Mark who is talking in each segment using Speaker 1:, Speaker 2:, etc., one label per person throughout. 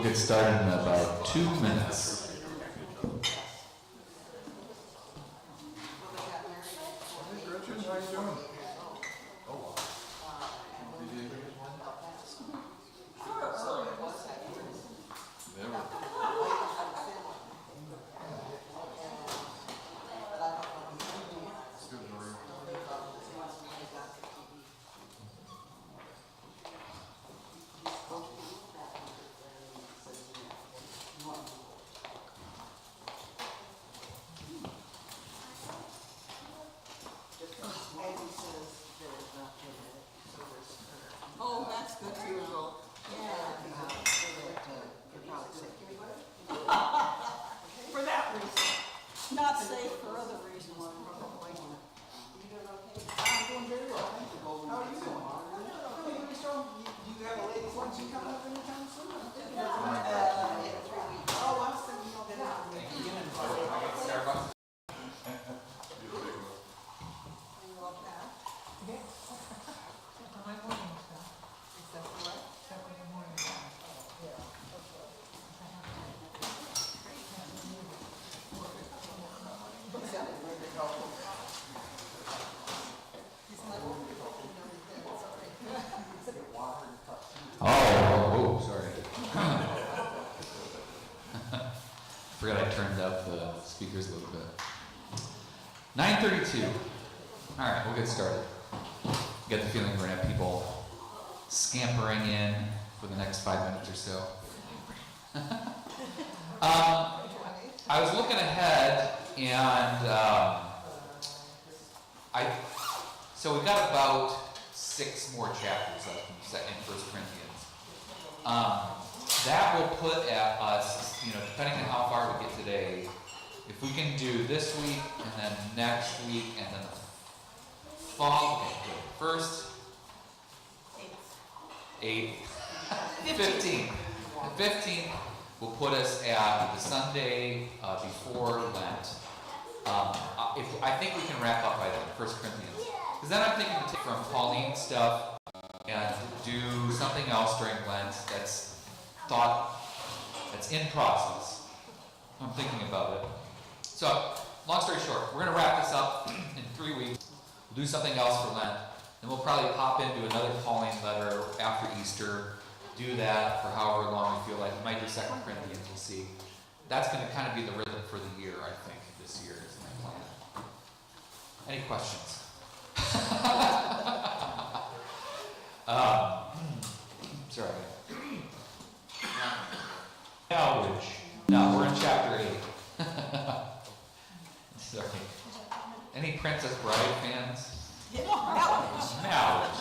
Speaker 1: We'll get started in about 2 minutes. Forgot I turned up the speakers a little bit. 9:32. All right, we'll get started. Get the feeling we're going to have people scampering in for the next 5 minutes or so. I was looking ahead, and so we've got about 6 more chapters left in 1 Corinthians. That will put at us, depending on how far we get today, if we can do this week, and then next week, and then the fall, first, 8, 15. The 15th will put us at the Sunday before Lent. I think we can wrap up by then, 1 Corinthians. Because then I'm thinking to take from Pauline stuff and do something else during Lent that's in process. I'm thinking about it. So, long story short, we're going to wrap this up in 3 weeks. We'll do something else for Lent. Then we'll probably hop into another Pauline letter after Easter. Do that for however long we feel like. We might do 2 Corinthians, we'll see. That's going to kind of be the rhythm for the year, I think, this year is my plan. Any questions? Sorry. Marriage. No, we're in chapter 8. Sorry. Any Princess Bride fans? Marriage.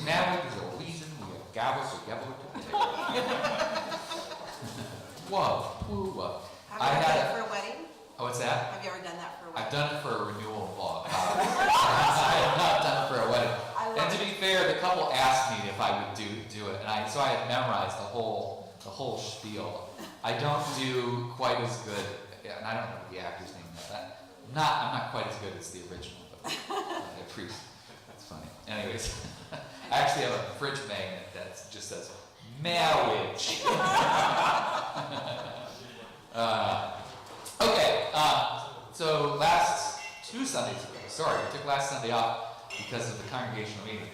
Speaker 1: Marriage is a reason we are gathered together today. Whoa.
Speaker 2: Have you ever done it for a wedding?
Speaker 1: Oh, what's that?
Speaker 2: Have you ever done that for a wedding?
Speaker 1: I've done it for a renewal vlog. I have not done it for a wedding. And to be fair, the couple asked me if I would do it, and so I had memorized the whole spiel. I don't do quite as good, and I don't know the actor's name. I'm not quite as good as the original, but I appreciate it. That's funny. Anyways, I actually have a fridge magnet that just says marriage. Okay. So last 2 Sundays ago, we took last Sunday off because of the congregational meeting.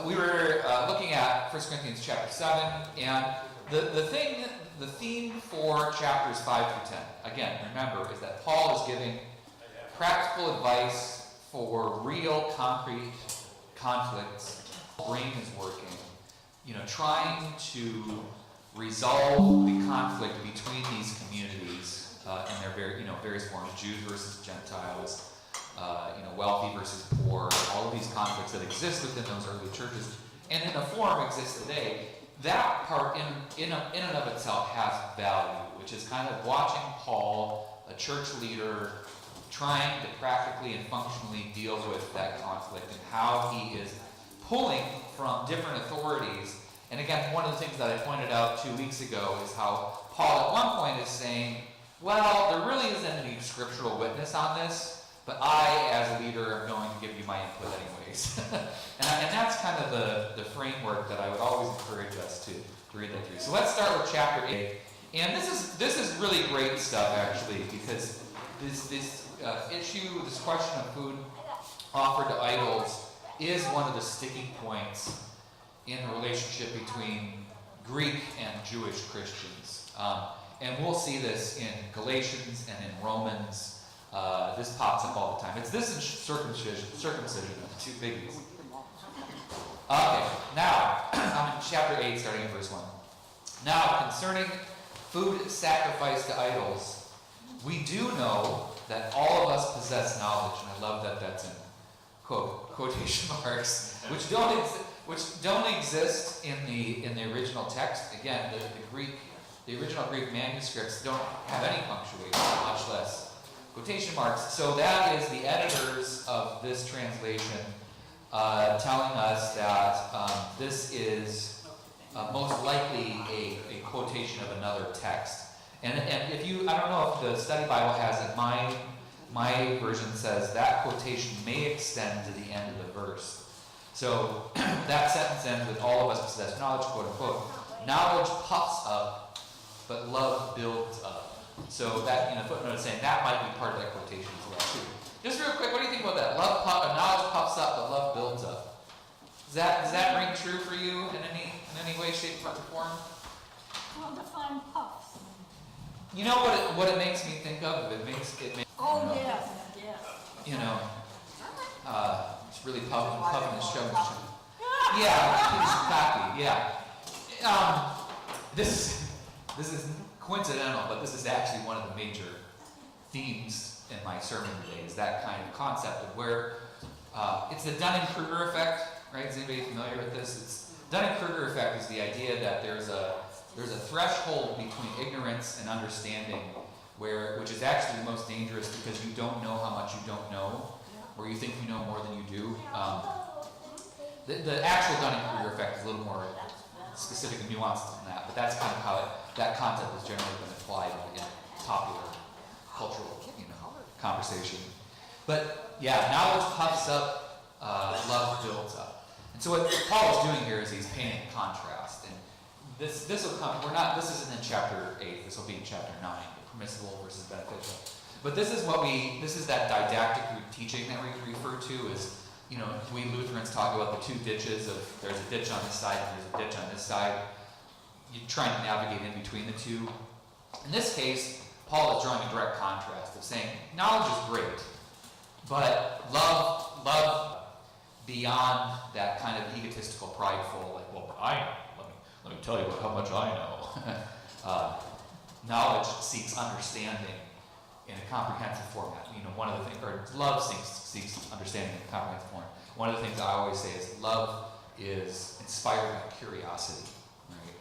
Speaker 1: We were looking at 1 Corinthians chapter 7, and the theme for chapters 5 through 10, again, remember, is that Paul is giving practical advice for real, concrete conflicts. Brain is working, trying to resolve the conflict between these communities in their various forms, Jews versus Gentiles, wealthy versus poor, all of these conflicts that exist within those early churches, and in a form exists today. That part in and of itself has value, which is kind of watching Paul, a church leader, trying to practically and functionally deal with that conflict and how he is pulling from different authorities. And again, one of the things that I pointed out 2 weeks ago is how Paul at one point is saying, well, there really isn't any scriptural witness on this, but I, as a leader, am going to give you my input anyways. and that's kind of the framework that I would always encourage us to read that through. So let's start with chapter 8. And this is really great stuff, actually, because this issue, this question of food offered to idols, is one of the sticking points in the relationship between Greek and Jewish Christians. And we'll see this in Galatians and in Romans. This pops up all the time. It's this and circumcision, the two biggies. Okay, now, I'm in chapter 8, starting in verse 1. Now, concerning food sacrificed to idols, we do know that all of us possess knowledge, and I love that that's in quotation marks, which don't exist in the original text. Again, the original Greek manuscripts don't have any punctuation, much less quotation marks. So that is the editors of this translation telling us that this is most likely a quotation of another text. And if you, I don't know if the study Bible has it, my version says that quotation may extend to the end of the verse. So that sentence ends with all of us possess knowledge, quote unquote. Knowledge puffs up, but love builds up. So that, footnote is saying that might be part of that quotation as well too. Just real quick, what do you think about that? Knowledge puffs up, but love builds up. Does that ring true for you in any way, shape, or form?
Speaker 3: Well, define puffs.
Speaker 1: You know what it makes me think of?
Speaker 3: Oh, yes, yes.
Speaker 1: It's really puffing his shoving. Yeah, he's cocky. Yeah. This is coincidental, but this is actually one of the major themes in my sermon today. Is that kind of concept of where it's the Dunning-Kruger effect, right? Is anybody familiar with this? Dunning-Kruger effect is the idea that there's a threshold between ignorance and understanding, which is actually the most dangerous because you don't know how much you don't know, or you think you know more than you do. The actual Dunning-Kruger effect is a little more specific and nuanced than that, but that's kind of how that concept has generally been applied in popular cultural conversation. But yeah, knowledge puffs up, love builds up. And so what Paul is doing here is he's painting a contrast. And this will come. This isn't in chapter 8. This will be in chapter 9. Permissible versus beneficial. But this is that didactic teaching that we refer to as, we Lutherans talk about the two ditches of there's a ditch on this side and there's a ditch on this side. You're trying to navigate in between the two. In this case, Paul is drawing a direct contrast of saying knowledge is great, but love beyond that kind of egotistical, prideful, like, well, let me tell you how much I know. Knowledge seeks understanding in a comprehensive format. One of the things, or love seeks understanding in a comprehensive format. One of the things I always say is love is inspired by curiosity, right?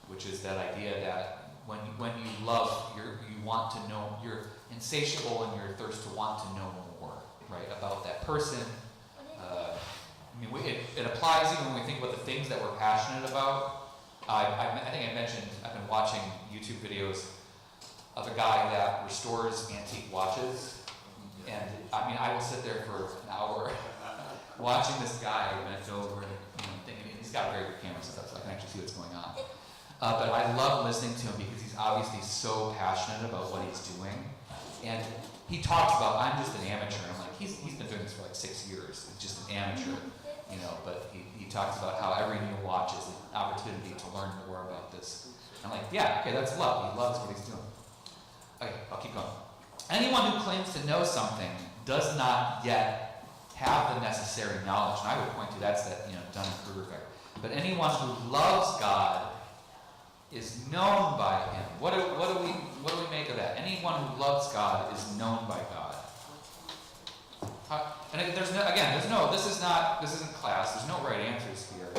Speaker 1: Which is that idea that when you love, you want to know, you're insatiable in your thirst to want to know more, right, about that person. It applies even when we think about the things that we're passionate about. I think I mentioned I've been watching YouTube videos of a guy that restores antique watches, and I will sit there for an hour watching this guy bent over and thinking he's got very good cameras and stuff, so I can actually see what's going on. But I love listening to him because he's obviously so passionate about what he's doing, and he talks about I'm just an amateur. I'm like he's been doing this for like 6 years. It's just an amateur, But he talks about how every new watch is an opportunity to learn more about this. I'm like, yeah, okay, that's love. He loves what he's doing. Okay, I'll keep going. Anyone who claims to know something does not yet have the necessary knowledge. And I would point to that's that Dunning-Kruger effect. But anyone who loves God is known by Him. What do we make of that? Anyone who loves God is known by God. And this isn't class. There's no right answers here.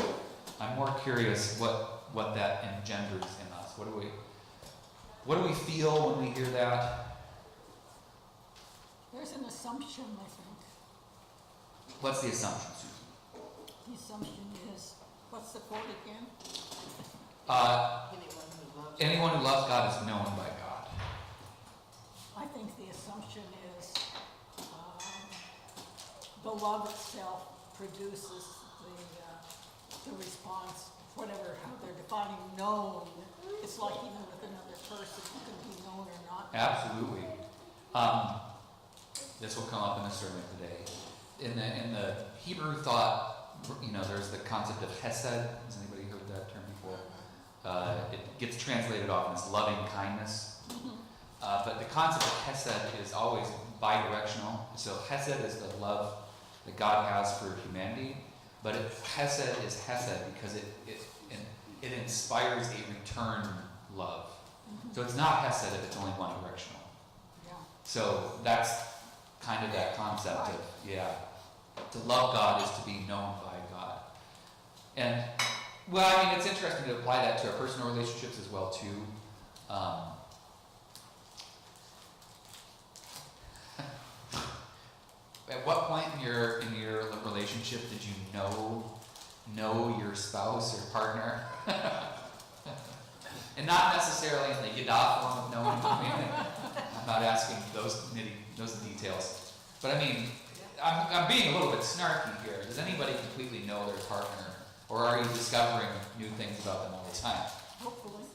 Speaker 1: I'm more curious what that engenders in us. What do we feel when we hear that?
Speaker 3: There's an assumption, I think.
Speaker 1: What's the assumption, Susan?
Speaker 3: The assumption is, what's the quote again?
Speaker 1: Anyone who loves God is known by God.
Speaker 3: I think the assumption is the love itself produces the response whatever, how they're defining known, it's like even with another person, you can be known or not.
Speaker 1: Absolutely. This will come up in the sermon today. In the Hebrew thought, there's the concept of hesed. Has anybody heard that term before? It gets translated often as loving kindness. But the concept of hesed is always bidirectional. So hesed is the love that God has for humanity. But hesed is hesed because it inspires a return love. So it's not hesed if it's only one directional.
Speaker 3: Yeah.
Speaker 1: So that's kind of that concept of, to love God is to be known by God. And, it's interesting to apply that to our personal relationships as well, too. At what point in your relationship did you know your spouse or partner? And not necessarily in the Yada form of knowing. I'm not asking those details. But I'm being a little bit snarky here. Does anybody completely know their partner? Or are you discovering new things about them all the time?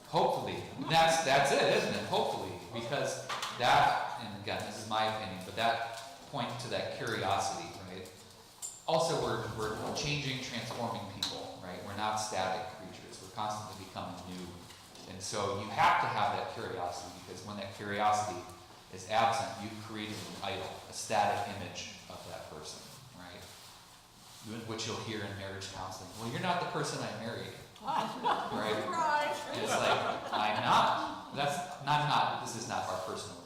Speaker 1: Hopefully. That's it, isn't it? Hopefully. Because that, and again, this is my opinion, but that points to that curiosity, right? Also, we're changing, transforming people, right? We're not static creatures. We're constantly becoming new. And so you have to have that curiosity, because when that curiosity is absent, you've created an idol, a static image of that person, right? Which you'll hear in marriage counseling. Well, you're not the person I married, right? And it's like, I'm not. I'm not. This is not our personal.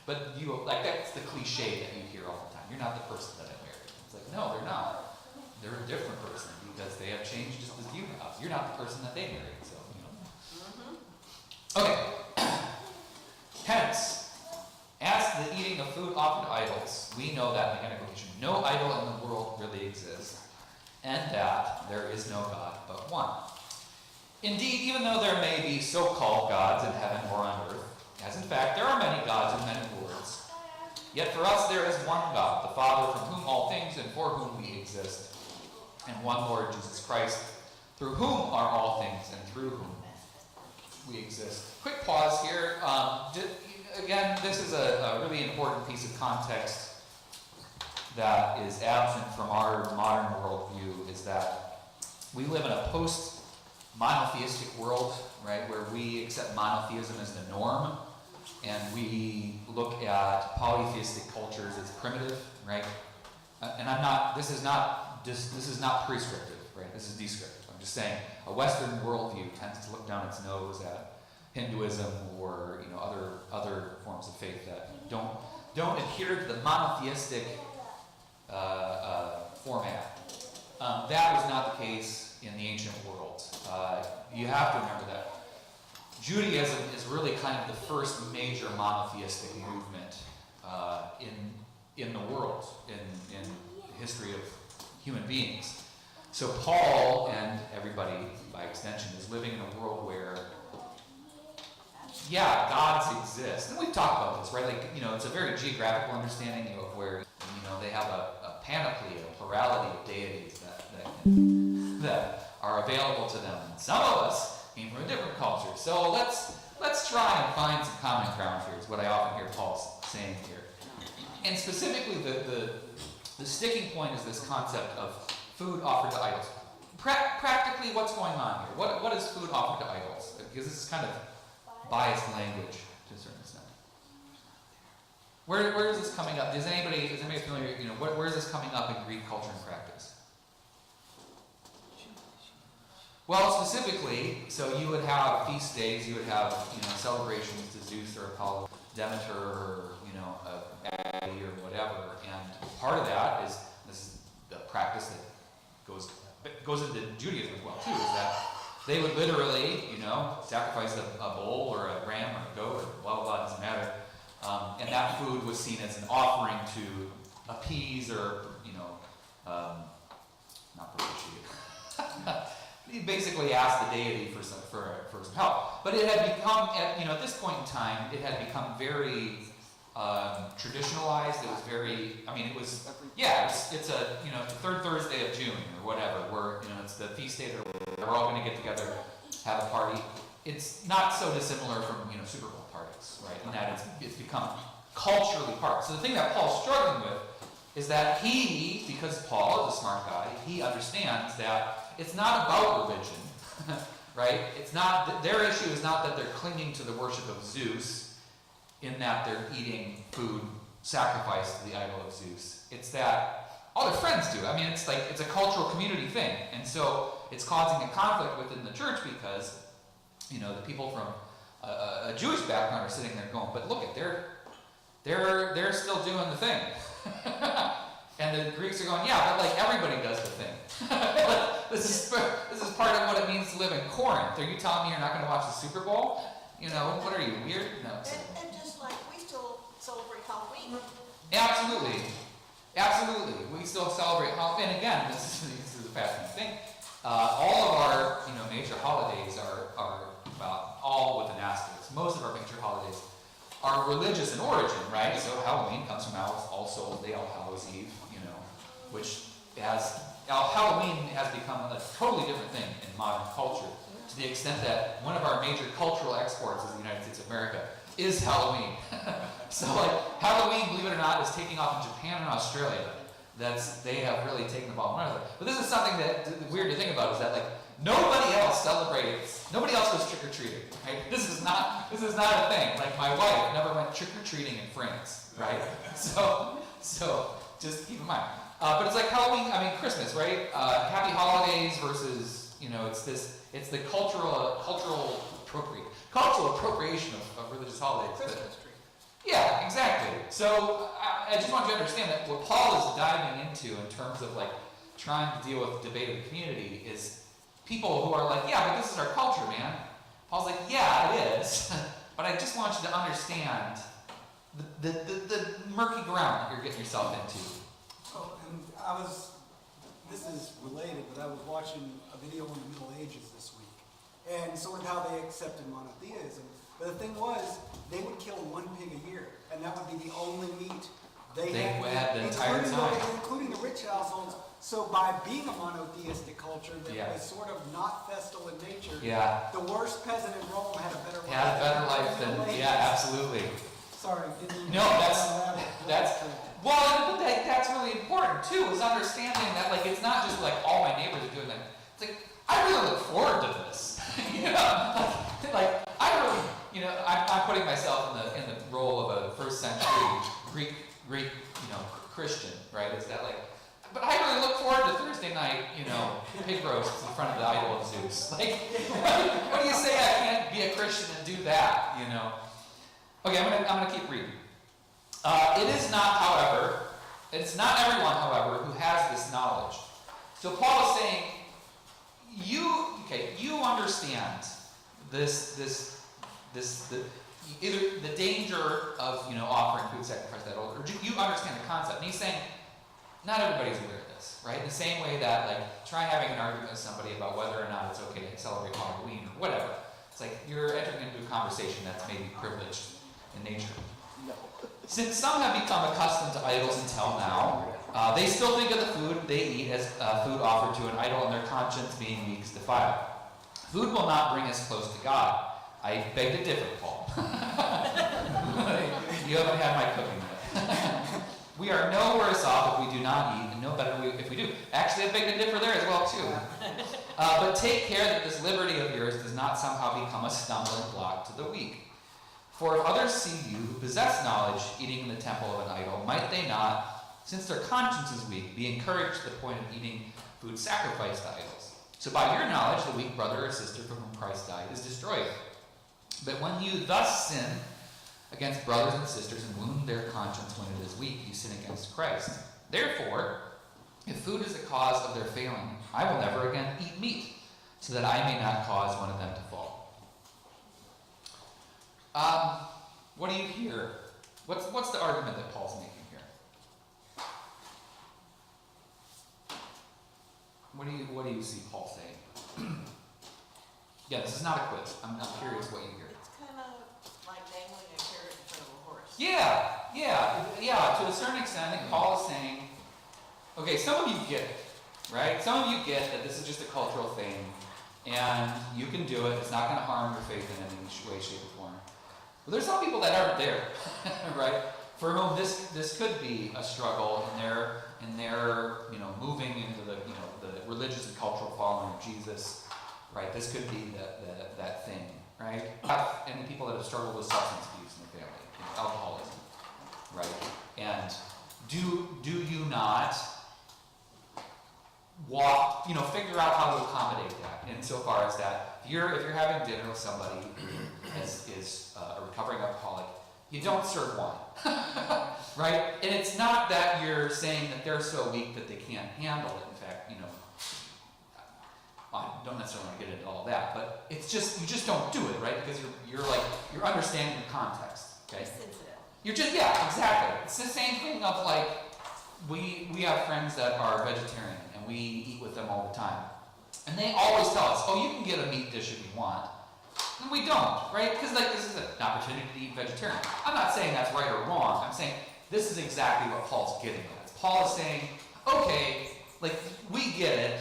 Speaker 1: But that's the cliche that you hear all the time. You're not the person that I married. It's like, no, they're not. They're a different person because they have changed just as you have. You're not the person that they married. So, Okay. Hence, as to the eating of food offered to idols, we know that in mechanical vision, no idol in the world really exists, and that there is no God but one. Indeed, even though there may be so-called gods in heaven or on earth, as in fact there are many gods and many lords, yet for us there is one God, the Father, from whom all things and for whom we exist, and one Lord Jesus Christ, through whom are all things and through whom we exist. Quick pause here. Again, this is a really important piece of context that is absent from our modern worldview, is that we live in a post-monotheistic world, right, where we accept monotheism as the norm, and we look at polytheistic cultures as primitive, right? And this is not prescriptive, right? This is descriptive. I'm just saying a Western worldview tends to look down its nose at Hinduism or other forms of faith that don't adhere to the monotheistic format. That was not the case in the ancient world. You have to remember that Judaism is really kind of the first major monotheistic movement in the world, in the history of human beings. So Paul and everybody, by extension, is living in a world where, gods exist. And we've talked about this, right? It's a very geographical understanding of where, they have a panoply, a plurality of deities that are available to them. And some of us came from a different culture. So let's try and find some common ground here, is what I often hear Paul saying here. And specifically, the sticking point is this concept of food offered to idols. Practically, what's going on here? What is food offered to idols? Because this is kind of biased language to a certain extent. Where is this coming up? Is anybody familiar? Where is this coming up in Greek culture and practice? Well, specifically, so you would have feast days, you would have celebrations to Zeus or Apollo, Demeter, or Agni or whatever, and part of that is this is the practice that goes into Judaism as well too, is that they would literally, sacrifice a bull or a ram or a goat or blah blah blah, doesn't matter, and that food was seen as an offering to appease or not propitiate. He basically asked the deity for some help, but it had become at this point in time it had become very traditionalized. It was very, it's a the third Thursday of June or whatever, where it's the feast day of They're all going to get together, have a party. It's not so dissimilar from Super Bowl parties, right? In that it's become culturally part. So the thing that Paul's struggling with is that because Paul is a smart guy, he understands that it's not about religion, right? It's not their issue is not that they're clinging to the worship of Zeus, in that they're eating food sacrificed to the idol of Zeus. It's that all their friends do. I mean, it's a cultural community thing, and so it's causing a conflict within the church because the people from a Jewish background are sitting there going, but look at they're still doing the thing. And the Greeks are going, yeah, but everybody does the thing. This is part of what it means to live in Corinth. Are you telling me you're not going to watch the Super Bowl? What are you, weird? No.
Speaker 3: And just like we still celebrate Halloween.
Speaker 1: Absolutely. We still celebrate Halloween. And again, this is a fascinating thing. All of our major holidays are well, all with an asterisk. Most of our major holidays are religious in origin, right? So Halloween comes from All Souls Day, All Hallows Eve, which Halloween has become a totally different thing in modern culture, to the extent that one of our major cultural exports as the United States of America is Halloween. So Halloween, believe it or not, is taking off in Japan and Australia. They have really taken the ball. But this is something that weird to think about, is that nobody else celebrates, nobody else goes trick-or-treating, right? This is not a thing. My wife never went trick-or-treating in France, right? So just keep in mind. But it's Halloween, Christmas, right? Happy holidays versus, it's the cultural appropriation of religious holidays.
Speaker 3: Christmas tree.
Speaker 1: Yeah, exactly. So I just want you to understand that what Paul is diving into in terms of trying to deal with the debate of the community is people who are yeah, but this is our culture, man. Paul's yeah, it is. But I just want you to understand the murky ground that you're getting yourself into.
Speaker 4: Oh, and this is related, but I was watching a video on the Middle Ages this week, and sort of how they accepted monotheism. But the thing was, they would kill one pig a year, and that would be the only meat they had
Speaker 1: the entire time.
Speaker 4: Including the rich households. So by being a monotheistic culture that was sort of not festal in nature, the worst peasant in Rome had a better life.
Speaker 1: Than absolutely.
Speaker 4: Sorry, didn't
Speaker 1: No, that's well, but that's really important too, is understanding that it's not just all my neighbors are doing that. It's I really look forward to this. I really, I'm putting myself in the role of a first century Greek, Christian, right? It's that but I really look forward to Thursday night, pig roasts in front of the idol of Zeus. What do you say I can't be a Christian and do that, Okay, I'm gonna keep reading. It is not, however, it's not everyone, however, who has this knowledge. So Paul is saying, you understand either the danger of offering food sacrifice to that idol, or you understand the concept. And he's saying, not everybody's aware of this, right? In the same way that try having an argument with somebody about whether or not it's okay to celebrate Halloween or whatever. It's you're entering into a conversation that's maybe privileged in nature.
Speaker 4: No.
Speaker 1: Since some have become accustomed to idols until now, they still think of the food they eat as food offered to an idol, and their conscience being weak is defiled. Food will not bring us close to God. I beg to differ, Paul. You haven't had my cooking yet. We are no worse off if we do not eat, and no better if we do. Actually, I beg to differ there as well, too. But take care that this liberty of yours does not somehow become a stumbling block to the weak. For if others see you who possess knowledge eating in the temple of an idol, might they not, since their conscience is weak, be encouraged to the point of eating food sacrificed to idols? So by your knowledge, the weak brother or sister for whom Christ died is destroyed. But when you thus sin against brothers and sisters and wound their conscience when it is weak, you sin against Christ. Therefore, if food is the cause of their failing, I will never again eat meat, so that I may not cause one of them to fall. What do you hear? What's the argument that Paul's making here? What do you see Paul saying? Yeah, this is not a quiz. I'm curious what you hear.
Speaker 2: It's kind of like dangling a carrot in front of a horse.
Speaker 1: Yeah. To a certain extent, I think Paul is saying, okay, some of you get it, right? Some of you get that this is just a cultural thing. and you can do it. It's not going to harm your faith in any way, shape, or form. But there's some people that aren't there, right? For whom this could be a struggle in their moving into the the religious and cultural following of Jesus, right? This could be that thing, right? And people that have struggled with substance abuse in their family, alcoholism, right? And do you not figure out how to accommodate that insofar as that if you're having dinner with somebody who is a recovering alcoholic, you don't serve wine, right? And it's not that you're saying that they're so weak that they can't handle it. In fact, I don't necessarily want to get into all that, but it's just you just don't do it, right? Because you're understanding the context. Okay.
Speaker 2: Sensitive.
Speaker 1: Exactly. It's the same thing of like we have friends that are vegetarian and we eat with them all the time, and they always tell us, "Oh, you can get a meat dish if you want." And we don't, right? Because this is an opportunity to eat vegetarian. I'm not saying that's right or wrong. I'm saying this is exactly what Paul's getting at. Paul is saying, okay, we get it.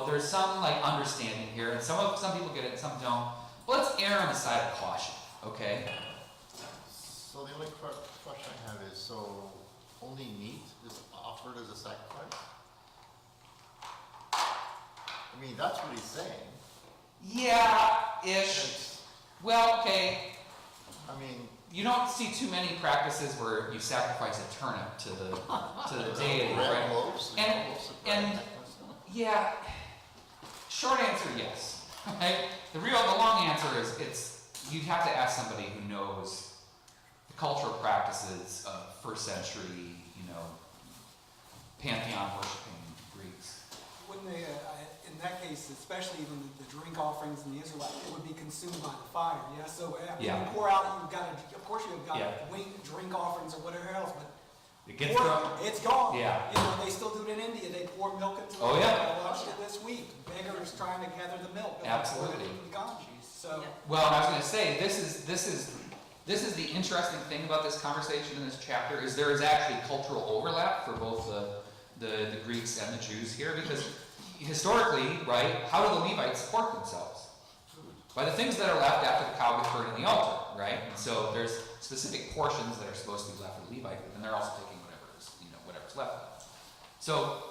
Speaker 1: There's some understanding here, and some people get it, and some don't. But let's err on the side of caution, okay?
Speaker 5: So the only question I have is, so only meat is offered as a sacrifice? I mean, that's what he's saying.
Speaker 1: Yeah-ish. Well, okay.
Speaker 5: I mean,
Speaker 1: You don't see too many practices where you sacrifice a turnip to the deity,
Speaker 5: bread
Speaker 1: right?
Speaker 5: loaves
Speaker 1: And-
Speaker 5: loaves of bread,
Speaker 1: and-
Speaker 5: that kind of stuff.
Speaker 1: Yeah. Short answer, yes. Right? The long answer is you'd have to ask somebody who knows the cultural practices of first century, pantheon worshiping Greeks.
Speaker 4: Wouldn't they, in that case, especially even the drink offerings in the Israelites, it would be consumed by the fire, yeah? So when
Speaker 1: Yeah.
Speaker 4: you pour out, of course you've got
Speaker 1: Yeah.
Speaker 4: drink offerings or whatever else, but
Speaker 1: It gets
Speaker 4: pour,
Speaker 1: thrown.
Speaker 4: it's gone.
Speaker 1: Yeah.
Speaker 4: They still do it in India. They pour milk into
Speaker 1: Oh,
Speaker 4: it.
Speaker 1: yeah.
Speaker 4: I watched it this week. Beggars trying to gather the milk.
Speaker 1: Absolutely.
Speaker 4: The Ganges. So,
Speaker 2: Yeah.
Speaker 1: Well, I was going to say this is the interesting thing about this conversation in this chapter is there is actually cultural overlap for both the Greeks and the Jews here, because historically, right, how do the Levites support themselves? By the things that are left after the cow gets burned in the altar, right? And so there's specific portions that are supposed to be left for the Levite, and they're also taking whatever's left. So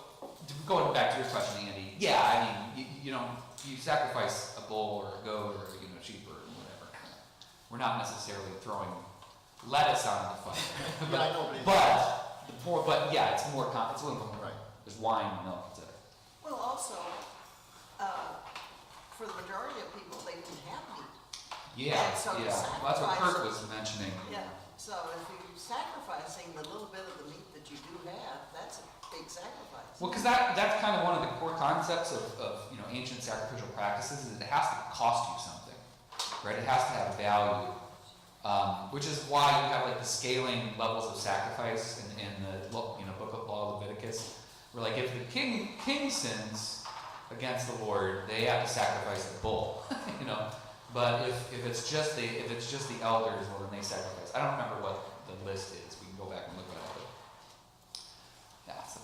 Speaker 1: going back to your question, Andy, yeah, I mean, you sacrifice a bull or a goat or a sheep or whatever. We're not necessarily throwing lettuce on the fire.
Speaker 5: Yeah, I know,
Speaker 1: but yeah, it's a little more.
Speaker 5: Right.
Speaker 1: There's wine and milk, etc.
Speaker 2: Well, also, for the majority of people, they didn't have meat.
Speaker 1: Yeah,
Speaker 2: And so
Speaker 1: yeah.
Speaker 2: the
Speaker 1: Well, that's what
Speaker 2: sacrifice-
Speaker 1: Kurt was mentioning.
Speaker 2: Yeah, so if you're sacrificing the little bit of the meat that you do have, that's a big sacrifice.
Speaker 1: Well, because that's kind of one of the core concepts of ancient sacrificial practices is it has to cost you something, right? It has to have value, which is why you have the scaling levels of sacrifice in the book of Law of Leviticus, where if the king sins against the Lord, they have to sacrifice a bull, But if it's just the elders, well, then they sacrifice. I don't remember what the list is. We can go back and look at it. But yeah. So.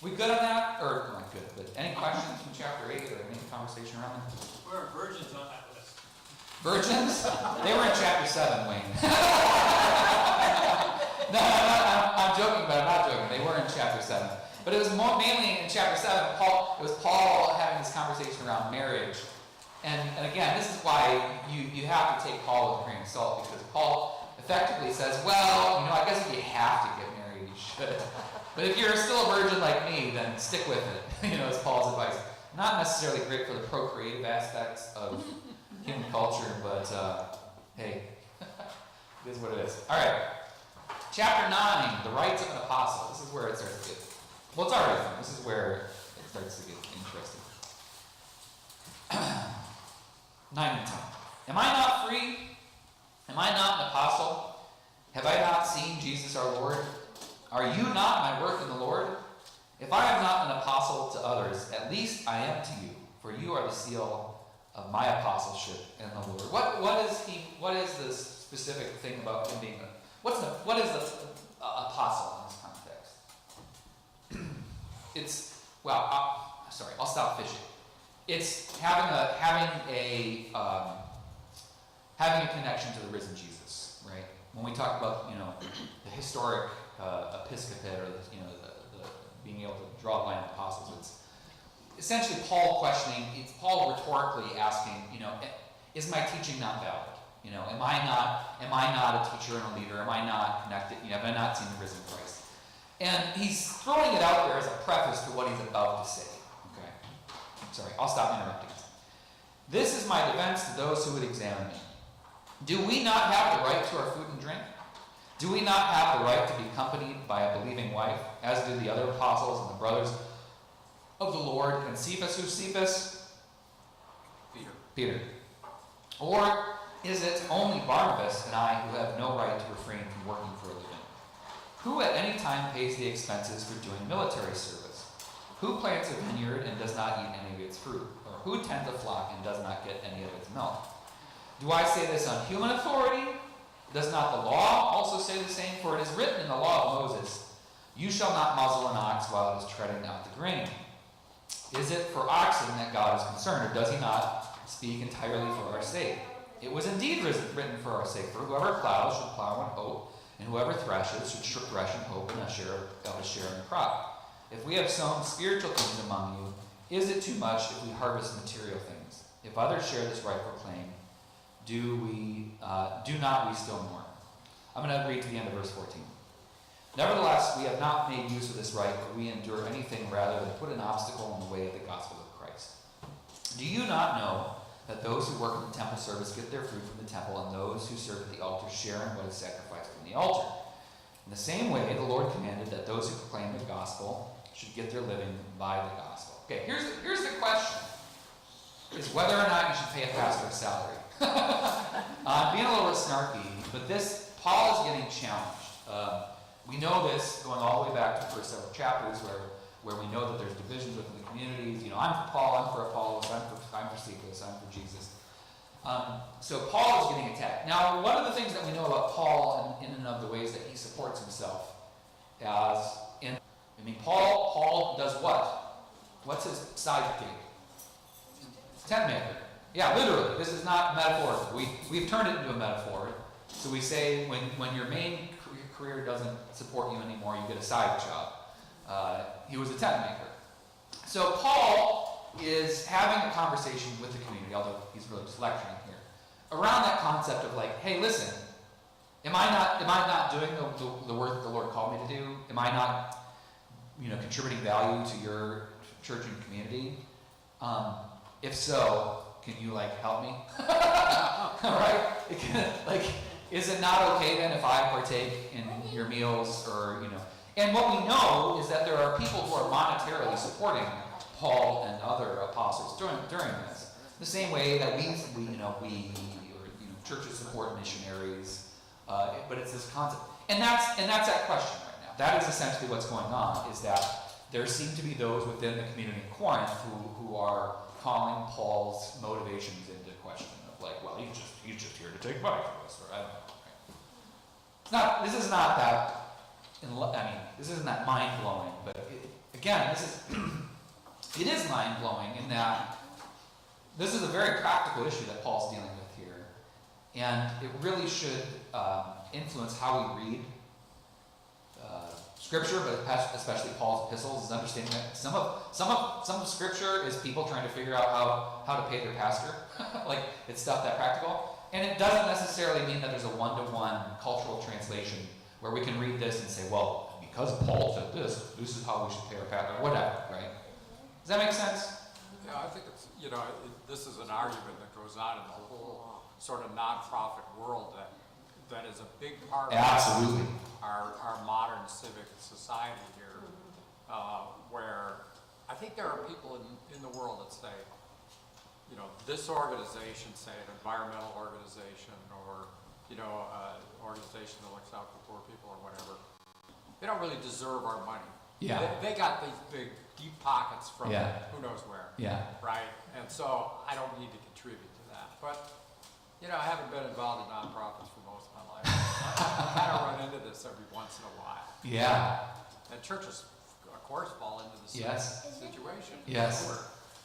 Speaker 1: We good on that? Or not good, but any questions from chapter 8 or any conversation around that?
Speaker 6: Where are virgins on that list?
Speaker 1: Virgins? They were in chapter 7, Wayne. No, I'm joking, but I'm not joking. They were in chapter 7. But it was mainly in chapter 7, it was Paul having this conversation around marriage. And again, this is why you have to take Paul with a grain of salt, because Paul effectively says, well, I guess if you have to get married, you should. But if you're still a virgin like me, then stick with it, is Paul's advice. Not necessarily great for the procreative aspects of human culture, but hey, it is what it is. All right, chapter 9, the rights of an apostle. This is where it starts to get, well, it's already fun. This is where it starts to get interesting. 9 and 10. Am I not free? Am I not an apostle? Have I not seen Jesus our Lord? Are you not my work in the Lord? If I am not an apostle to others, at least I am to you, for you are the seal of my apostleship in the Lord. What is the specific thing about him being what is the apostle in this context? I'll stop fishing. it's having a connection to the risen Jesus, right? When we talk about, the historic episcopate, or the being able to draw a line of apostles, it's essentially Paul questioning. It's Paul rhetorically asking, is my teaching not valid? Am I not a teacher and a leader? Am I not connected? Have I not seen the risen Christ? And he's throwing it out there as a preface to what he's about to say. Okay, sorry, I'll stop interrupting. This is my defense to those who would examine me. Do we not have the right to our food and drink? Do we not have the right to be accompanied by a believing wife, as do the other apostles and the brothers of the Lord? And Cephas, who's Cephas? Peter. Or is it only Barnabas and I who have no right to refrain from working for a living? Who at any time pays the expenses for doing military service? Who plants a vineyard and does not eat any of its fruit? Or who tends a flock and does not get any of its milk? Do I say this on human authority? Does not the law also say the same? For it is written in the law of Moses, you shall not muzzle an ox while it is treading out the grain. Is it for oxen that God is concerned, or does he not speak entirely for our sake? It was indeed written for our sake, for whoever plows should plow in hope, and whoever threshes should thresh in hope and a share in the crop. If we have sown spiritual things among you, is it too much if we harvest material things? If others share this rightful claim, do not we still more? I'm going to read to the end of verse 14. Nevertheless, we have not made use of this right, but we endure anything rather than put an obstacle in the way of the gospel of Christ. Do you not know that those who work in the temple service get their food from the temple, and those who serve at the altar share in what is sacrificed from the altar? In the same way, the Lord commanded that those who proclaim the gospel should get their living by the gospel. Okay, here's the question, is whether or not you should pay a pastor a salary. I'm being a little bit snarky, but Paul is getting challenged. We know this going all the way back to the first several chapters where we know that there's divisions within the communities. I'm for Paul, I'm for Apollos, I'm for Cephas, I'm for Jesus. So Paul is getting attacked. Now, one of the things that we know about Paul in and of the ways that he supports himself Paul does what? What's his side gig? Tent maker. Yeah, literally. This is not metaphorical. We've turned it into a metaphor. So we say when your main career doesn't support you anymore, you get a side job. He was a tent maker. So Paul is having a conversation with the community, although he's really just lecturing here, around that concept of hey, listen, am I not doing the work that the Lord called me to do? Am I not, contributing value to your church and community? If so, can you help me? Right? Is it not okay then if I partake in your meals or And what we know is that there are people who are monetarily supporting Paul and other apostles during this. The same way that churches support missionaries, but it's this concept, and that's that question right now. That is essentially what's going on. Is that there seem to be those within the community in Corinth who are calling Paul's motivations into question of well, he's just here to take money from us, or I don't know. Right? This isn't that mind blowing, but it is mind blowing in that this is a very practical issue that Paul's dealing with here, and it really should influence how we read Scripture, but especially Paul's epistles. Is understanding that some of Scripture is people trying to figure out how to pay their pastor, it's stuff that practical, and it doesn't necessarily mean that there's a one-to-one cultural translation where we can read this and say, well, because Paul said this is how we should pay our pastor, or whatever, right? Does that make sense?
Speaker 7: Yeah, I think it's, this is an argument that goes on in the whole sort of nonprofit world that is a big part
Speaker 1: Absolutely.
Speaker 7: of our modern civic society here, where I think there are people in the world that say, this organization, say an environmental organization or, organization that looks out for poor people or whatever, they don't really deserve our money.
Speaker 1: Yeah.
Speaker 7: They got these big, deep pockets from who knows where.
Speaker 1: Yeah.
Speaker 7: Right? And so I don't need to contribute to that. But, I haven't been involved in nonprofits for most of my life. I kind of run into this every once in a while.
Speaker 1: Yeah.
Speaker 7: And churches, of course, fall into the same
Speaker 1: Yes.
Speaker 7: situation.
Speaker 1: Yes.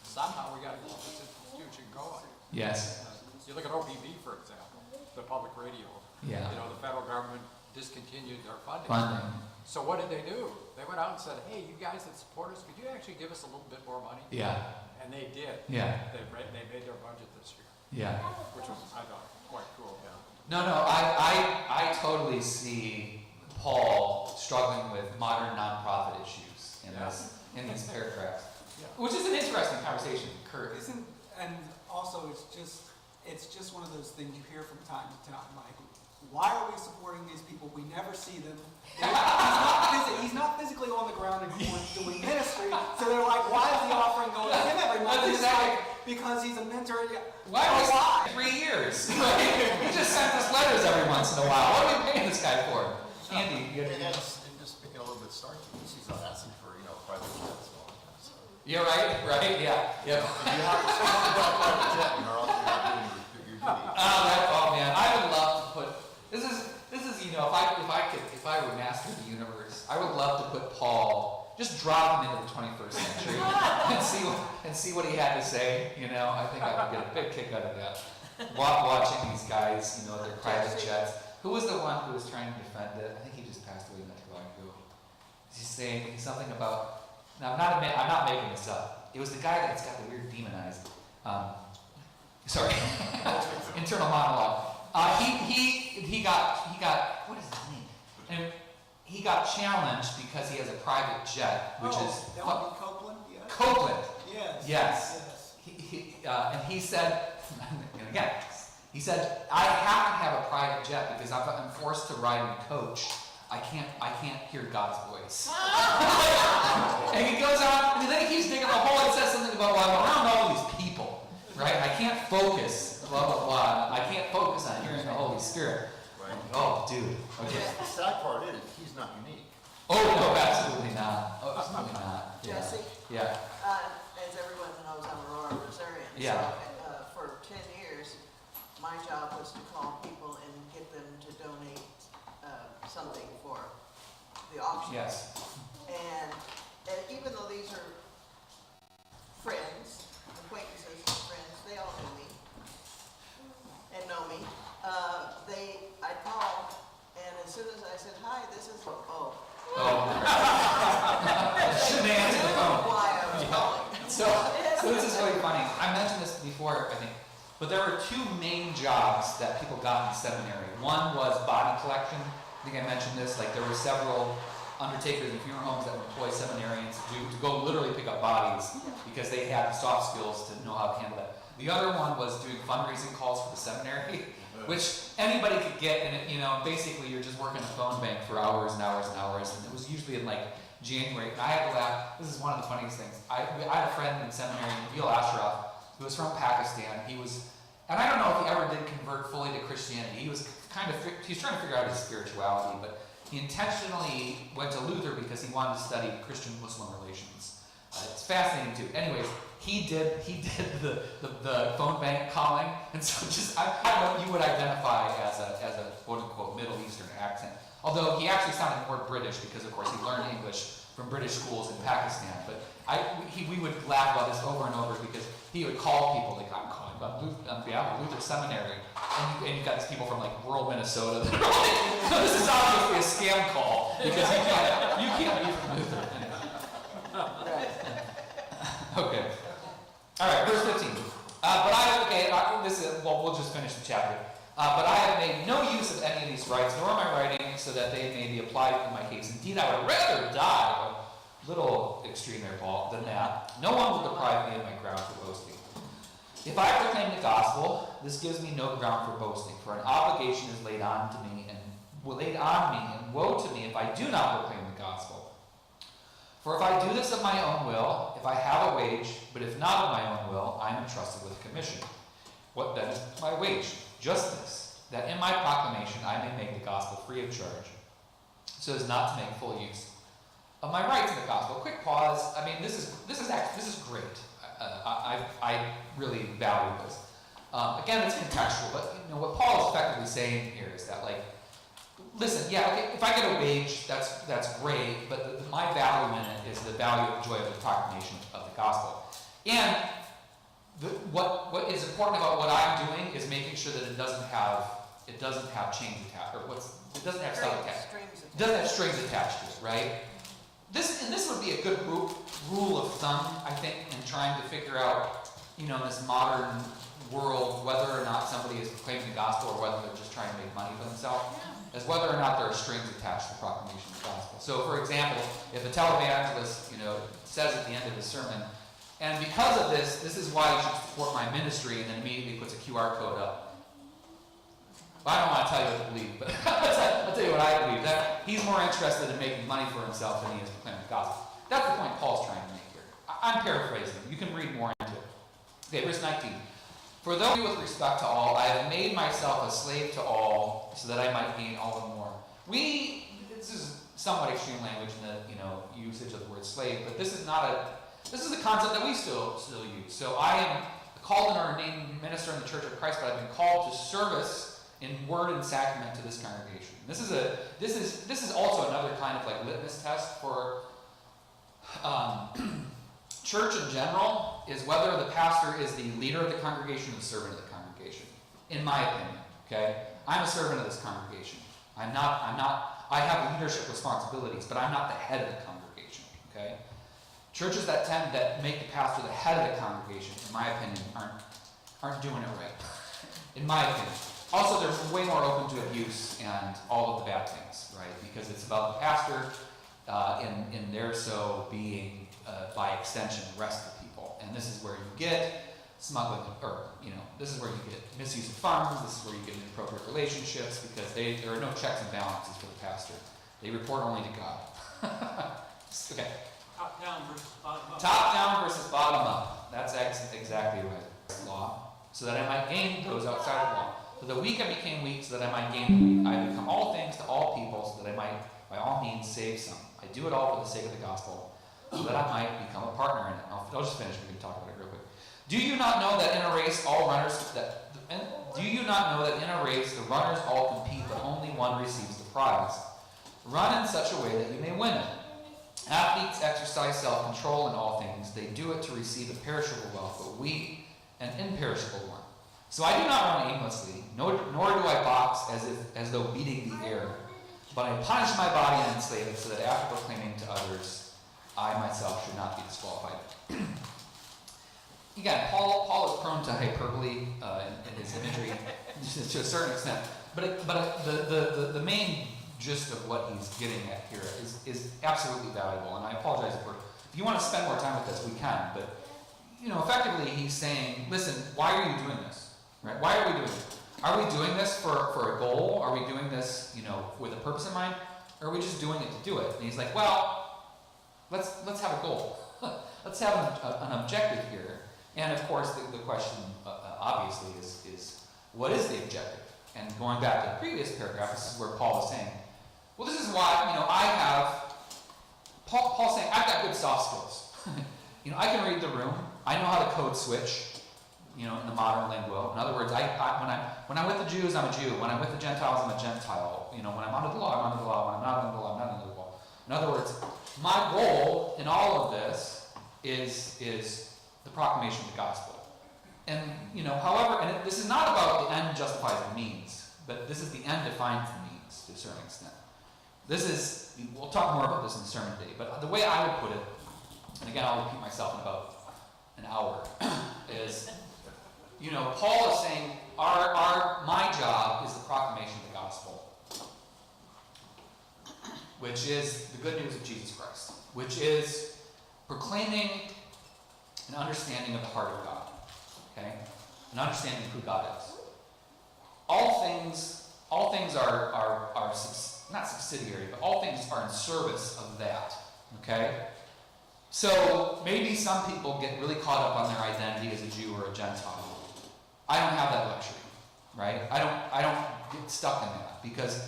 Speaker 7: somehow we gotta keep this institution going.
Speaker 1: Yes.
Speaker 7: You look at OPB, for example, the public radio.
Speaker 1: Yeah.
Speaker 7: You know, the federal government discontinued their funding.
Speaker 1: Funding.
Speaker 7: So what did they do? They went out and said, hey, you guys that support us, could you actually give us a little bit more money?
Speaker 1: Yeah.
Speaker 7: And they did.
Speaker 1: Yeah.
Speaker 7: They made their budget this year,
Speaker 1: Yeah.
Speaker 7: which was, I thought, quite cool.
Speaker 1: No, I totally see Paul struggling with modern nonprofit issues in in these paragraphs, which is an interesting conversation, Kurt.
Speaker 4: And also, it's just one of those things you hear from time to time, like, why are we supporting these people? We never see them. He's not physically on the ground anymore doing ministry, so they're like, why is the offering going to him every month?
Speaker 1: That's
Speaker 4: It's
Speaker 1: exactly.
Speaker 4: like, because he's a mentor.
Speaker 1: Why was 3 years? He just sent us letters every once in a while. What are we paying this guy for? Andy, you
Speaker 5: And
Speaker 1: got
Speaker 5: just speaking a little bit starchy, he's not asking for, private jets and all that kind of stuff.
Speaker 1: You're right, yeah.
Speaker 5: If you have to speak about private jet, you're not doing your duty.
Speaker 1: Oh man, I would love to put. This is if I were master of the universe, I would love to put Paul, just drop him into the 21st century and see what he had to say. I think I would get a big kick out of that. Watching these guys, their private jets. Who was the one who was trying to defend it? I think he just passed away not too long ago. He's saying something about. Now I'm not making this up. It was the guy that's got the weird demonized. Sorry, internal monologue. He got what is his name? And he got challenged because he has a private jet, which is
Speaker 4: that would be Copeland. Yes.
Speaker 1: Copeland.
Speaker 4: Yes.
Speaker 1: Yes. And he said, and again, he said, I have to have a private jet because I'm forced to ride in coach. I can't hear God's voice. And he goes on, and then he keeps digging a hole and says something about, well, I'm around all these people, right? I can't focus, blah, blah, blah. I can't focus on hearing the Holy Spirit.
Speaker 5: Right.
Speaker 1: Oh, dude. Okay.
Speaker 5: The sad part is, he's not unique.
Speaker 1: Oh, no, absolutely not. Oh, absolutely not. Yeah.
Speaker 2: Jesse?
Speaker 1: Yeah.
Speaker 2: As everyone knows, I'm a Aurora Rosarian.
Speaker 1: Yeah.
Speaker 2: So, for 10 years, my job was to call people and get them to donate something for the auction.
Speaker 1: Yes.
Speaker 2: And even though these are friends, acquaintances, friends, they all knew me and know me. I called, and as soon as I said, hi, this is,
Speaker 1: Oh. Shouldn't have answered the phone.
Speaker 2: why I was calling.
Speaker 1: So this is really funny. I mentioned this before, I think, but there were two main jobs that people got in seminary. One was body collection. I think I mentioned this. Like there were several undertakers and funeral homes that would employ seminarians to go literally pick up bodies because they had the soft skills to know how to handle that. The other one was doing fundraising calls for the seminary, which anybody could get, and basically you're just working a phone bank for hours and hours and hours, and it was usually in like January. And I had to laugh. This is one of the funniest things. I had a friend in seminary, Nabil Ashraf, who was from Pakistan. He was, and I don't know if he ever did convert fully to Christianity. He was trying to figure out his spirituality, but he intentionally went to Luther because he wanted to study Christian-Muslim relations. It's fascinating too. Anyways, he did the phone bank calling, and so just I what you would identify as a quote unquote Middle Eastern accent. Although he actually sounded more British because of course he learned English from British schools in Pakistan. But we would laugh about this over and over because he would call people like, I'm calling on behalf of Luther Seminary, and you've got these people from like rural Minnesota that are like, this is obviously a scam call because you can't be from Luther. Okay. All right, verse 15. We'll just finish the chapter. But I have made no use of any of these rights, nor am I writing so that they may be applied in my case. Indeed, I would rather die, a little extreme there, Paul, than that. No one will deprive me of my ground for boasting. If I proclaim the gospel, this gives me no ground for boasting, for an obligation is laid on me, and woe to me if I do not proclaim the gospel. For if I do this of my own will, if I have a wage, but if not of my own will, I am entrusted with a commission. What then is my wage? Just this, that in my proclamation I may make the gospel free of charge, so as not to make full use of my rights in the gospel. Quick pause. I mean, this is great. I really value this. Again, it's contextual, but what Paul is effectively saying here is that, like, listen, yeah, okay, if I get a wage, that's great, but my value in it is the value of joy of the proclamation of the gospel. And what is important about what I'm doing is making sure that it doesn't have chains attached, or it doesn't have stuff attached. It doesn't have strings attached to it, right? This would be a good rule of thumb, I think, in trying to figure out, in this modern world, whether or not somebody is proclaiming the gospel or whether they're just trying to make money for themselves, as whether or not there are strings attached to the proclamation of the gospel. So, for example, if a televangelist, says at the end of his sermon, and because of this is why you should support my ministry, and then immediately puts a QR code up. Well, I don't want to tell you what to believe, but I'll tell you what I believe. That he's more interested in making money for himself than he is proclaiming the gospel. That's the point Paul's trying to make here. I'm paraphrasing. You can read more into it. Okay, verse 19. For though with respect to all, I have made myself a slave to all, so that I might gain all the more. This is somewhat extreme language in the usage of the word slave, but this is a concept that we still use. So I am called and ordained minister in the Church of Christ, but I've been called to service in word and sacrament to this congregation. This is also another kind of like litmus test for church in general, is whether the pastor is the leader of the congregation or the servant of the congregation. In my opinion, okay, I'm a servant of this congregation. I have leadership responsibilities, but I'm not the head of the congregation. Okay, churches that make the pastor the head of the congregation, in my opinion, aren't doing it right. In my opinion. Also, they're way more open to abuse and all of the bad things, right? Because it's about the pastor, in their so being, by extension, the rest of the people. And this is where you get smuggling, or, this is where you get misuse of funds, this is where you get inappropriate relationships, because there are no checks and balances for the pastor. They report only to God. Okay.
Speaker 6: Top down versus bottom up.
Speaker 1: Top down versus bottom up. That's exactly right. Law, so that I might gain those outside of law. For the weak I became weak, so that I might gain the weak. I become all things to all people, so that I might, by all means, save some. I do it all for the sake of the gospel, so that I might become a partner in it. I'll just finish. We can talk about it real quick. Do you not know that in a race the runners all compete, but only one receives the prize? Run in such a way that you may win it. Athletes exercise self-control in all things. They do it to receive a perishable wealth, but we an imperishable one. So I do not run aimlessly, nor do I box as though beating the air, but I punish my body and enslave it, so that after proclaiming to others, I myself should not be disqualified. Again, Paul is prone to hyperbole in his imagery to a certain extent, but the main gist of what he's getting at here is absolutely valuable. And I apologize if you want to spend more time with this, we can. But effectively, he's saying, listen, why are you doing this? Right? Why are we doing it? Are we doing this for a goal? Are we doing this, with a purpose in mind? Or are we just doing it to do it? And he's like, well, let's have a goal. Let's have an objective here. And of course, the question, obviously, is what is the objective? And going back to the previous paragraph, this is where Paul is saying, well, this is why, Paul's saying, I've got good soft skills. I can read the room. I know how to code switch, in the modern lingo. In other words, when I'm with the Jews, I'm a Jew. When I'm with the Gentiles, I'm a Gentile. When I'm under the law, I'm under the law. When I'm not under the law, I'm not under the law. In other words, my goal in all of this is the proclamation of the gospel. And, however, this is not about the end justifies the means, but this is the end defines the means to a certain extent. We'll talk more about this in the sermon today, but the way I would put it, and again, I'll repeat myself in about an hour, is, Paul is saying, my job is the proclamation of the gospel, which is the good news of Jesus Christ, which is proclaiming an understanding of the heart of God, okay? An understanding of who God is. All things are not subsidiary, but all things are in service of that, okay? So maybe some people get really caught up on their identity as a Jew or a Gentile. I don't have that luxury, right? I don't get stuck in that, because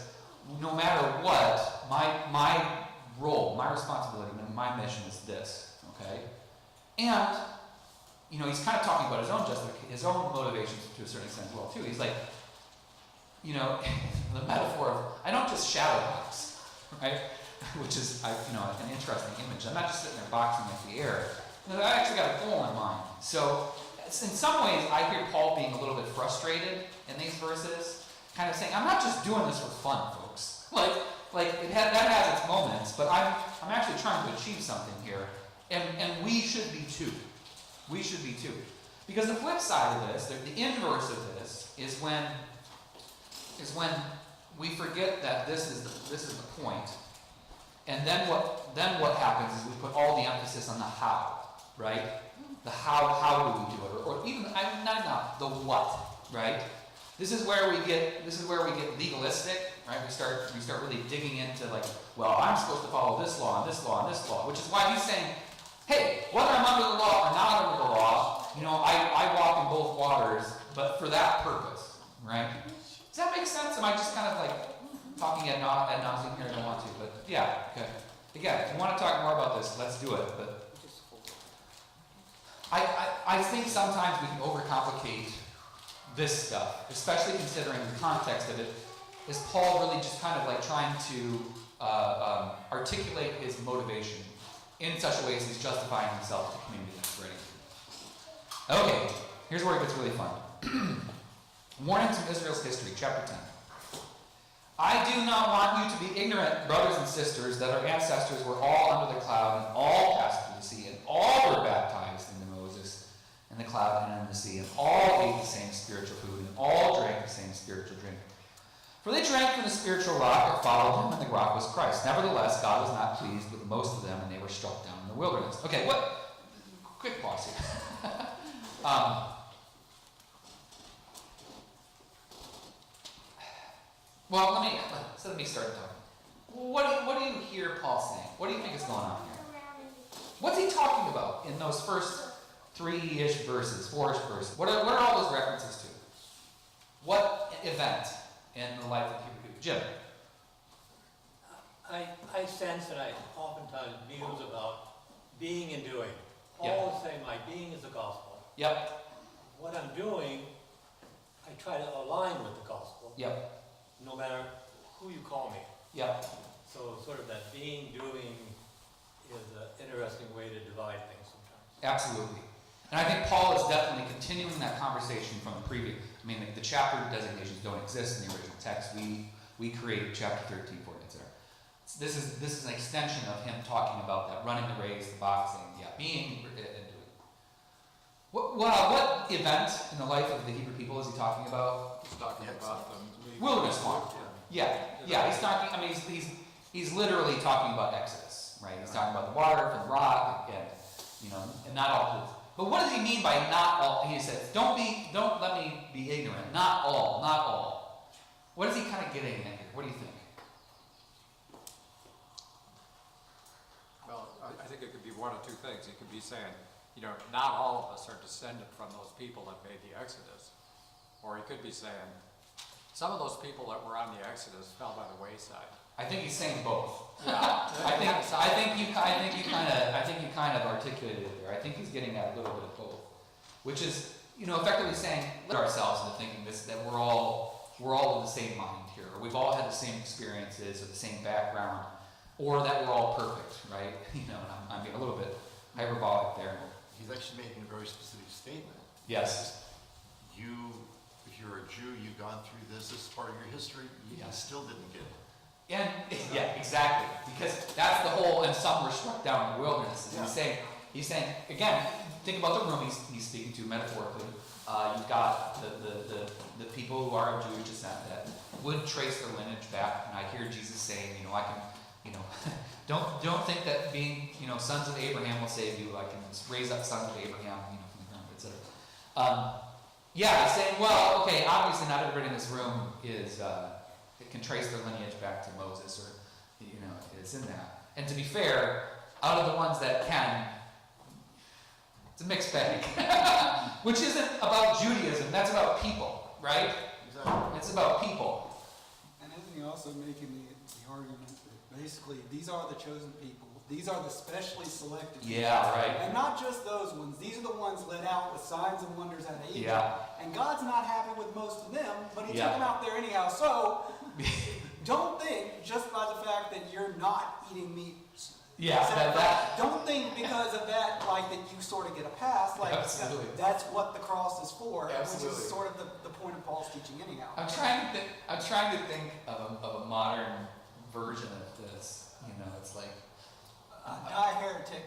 Speaker 1: no matter what, my role, my responsibility, my mission is this, okay? And he's kind of talking about his own motivations to a certain extent as well too. He's like, the metaphor of, I don't just shadow box, right? Which is, an interesting image. I'm not just sitting there boxing with the air. No, I actually got a goal in mind. So, in some ways, I hear Paul being a little bit frustrated in these verses, kind of saying, I'm not just doing this for fun, folks. That has its moments, but I'm actually trying to achieve something here, and we should be too. We should be too. Because the flip side of this, the inverse of this, is when we forget that this is the point, and then what happens is we put all the emphasis on the how, right? The how do we do it, or even not the what, right? This is where we get legalistic, right? We start really digging into like, well, I'm supposed to follow this law and this law and this law, which is why he's saying, hey, whether I'm under the law or not under the law, I walk in both waters, but for that purpose, right? Does that make sense? Am I just kind of like talking ad nauseam here? I don't want to, but yeah, okay. Again, if you want to talk more about this, let's do it. But I think sometimes we can overcomplicate this stuff, especially considering the context of it. Is Paul really just kind of like trying to articulate his motivation in such a way as he's justifying himself to community? Ready? Okay, here's where it gets really fun. Warnings from Israel's history, chapter 10. I do not want you to be ignorant, brothers and sisters, that our ancestors were all under the cloud and all passed through the sea, and all were baptized into Moses in the cloud and in the sea, and all ate the same spiritual food, and all drank the same spiritual drink. For they drank from the spiritual rock that followed them, and the rock was Christ. Nevertheless, God was not pleased with most of them, and they were struck down in the wilderness. Okay, quick pause here. Well, let me start talking. What do you hear Paul saying? What do you think is going on here? What's he talking about in those first 3-ish verses, 4-ish verses? What are all those references to? What event in the life of Hebrew people? Jim?
Speaker 6: I sense that I oftentimes muse about being and doing.
Speaker 1: Yep.
Speaker 6: Paul say my being is the gospel.
Speaker 1: Yep.
Speaker 6: What I'm doing, I try to align with the gospel.
Speaker 1: Yep.
Speaker 6: No matter who you call me.
Speaker 1: Yep.
Speaker 6: So sort of that being, doing is an interesting way to divide things sometimes.
Speaker 1: Absolutely. And I think Paul is definitely continuing that conversation from the previous. I mean, the chapter designations don't exist in the original text. We created chapter 13 for it. It's there. This is an extension of him talking about that running the race, the boxing, being and doing. What event in the life of the Hebrew people is he talking about?
Speaker 7: He's talking about the
Speaker 1: Wilderness one. Yeah. He's talking. I mean, he's literally talking about Exodus, right? He's talking about the water from the rock, and not all. But what does he mean by not all? He says, don't let me be ignorant. Not all. What is he kind of getting at here? What do you think?
Speaker 7: Well, I think it could be one of two things. It could be saying, not all of us are descended from those people that made the Exodus. Or he could be saying, some of those people that were on the Exodus fell by the wayside.
Speaker 1: I think he's saying both.
Speaker 7: Yeah.
Speaker 1: I think you kind of articulated it there. I think he's getting at a little bit of both, which is effectively saying let ourselves into thinking that we're all of the same mind here, or we've all had the same experiences or the same background, or that we're all perfect, right? And I'm being a little bit hyperbolic there.
Speaker 5: He's actually making a very specific statement.
Speaker 1: Yes.
Speaker 5: If you're a Jew, you've gone through this is part of your history, you still didn't get it.
Speaker 1: And yeah, exactly, because that's the whole. And some were struck down in the wilderness. He's saying again. Think about the room he's speaking to metaphorically. You've got the people who are of Jewish descent that would trace their lineage back. And I hear Jesus saying, I can, don't think that being, sons of Abraham will save you. I can raise up sons of Abraham, from the ground, etc. He's saying, well, okay, obviously not everybody in this room is. It can trace their lineage back to Moses, or it's in that. And to be fair, out of the ones that can, it's a mixed bag, which isn't about Judaism. That's about people, right?
Speaker 5: Exactly.
Speaker 1: It's about people.
Speaker 4: And isn't he also making the argument that basically these are the chosen people, these are the specially selected people.
Speaker 1: Yeah, right.
Speaker 4: And not just those ones. These are the ones led out with signs and wonders out of Egypt.
Speaker 1: Yeah.
Speaker 4: And God's not happy with most of them, but he
Speaker 1: Yeah.
Speaker 4: took them out there anyhow. So don't think just by the fact that you're not eating meat.
Speaker 1: Yeah,
Speaker 4: don't think because of that, like that you sort of get a pass. Like
Speaker 1: Absolutely.
Speaker 4: that's what the cross is for, which
Speaker 1: Absolutely.
Speaker 4: is sort of the point of Paul's teaching anyhow.
Speaker 1: I'm trying to think of a modern version of this. You know, it's like
Speaker 4: Die Heretic.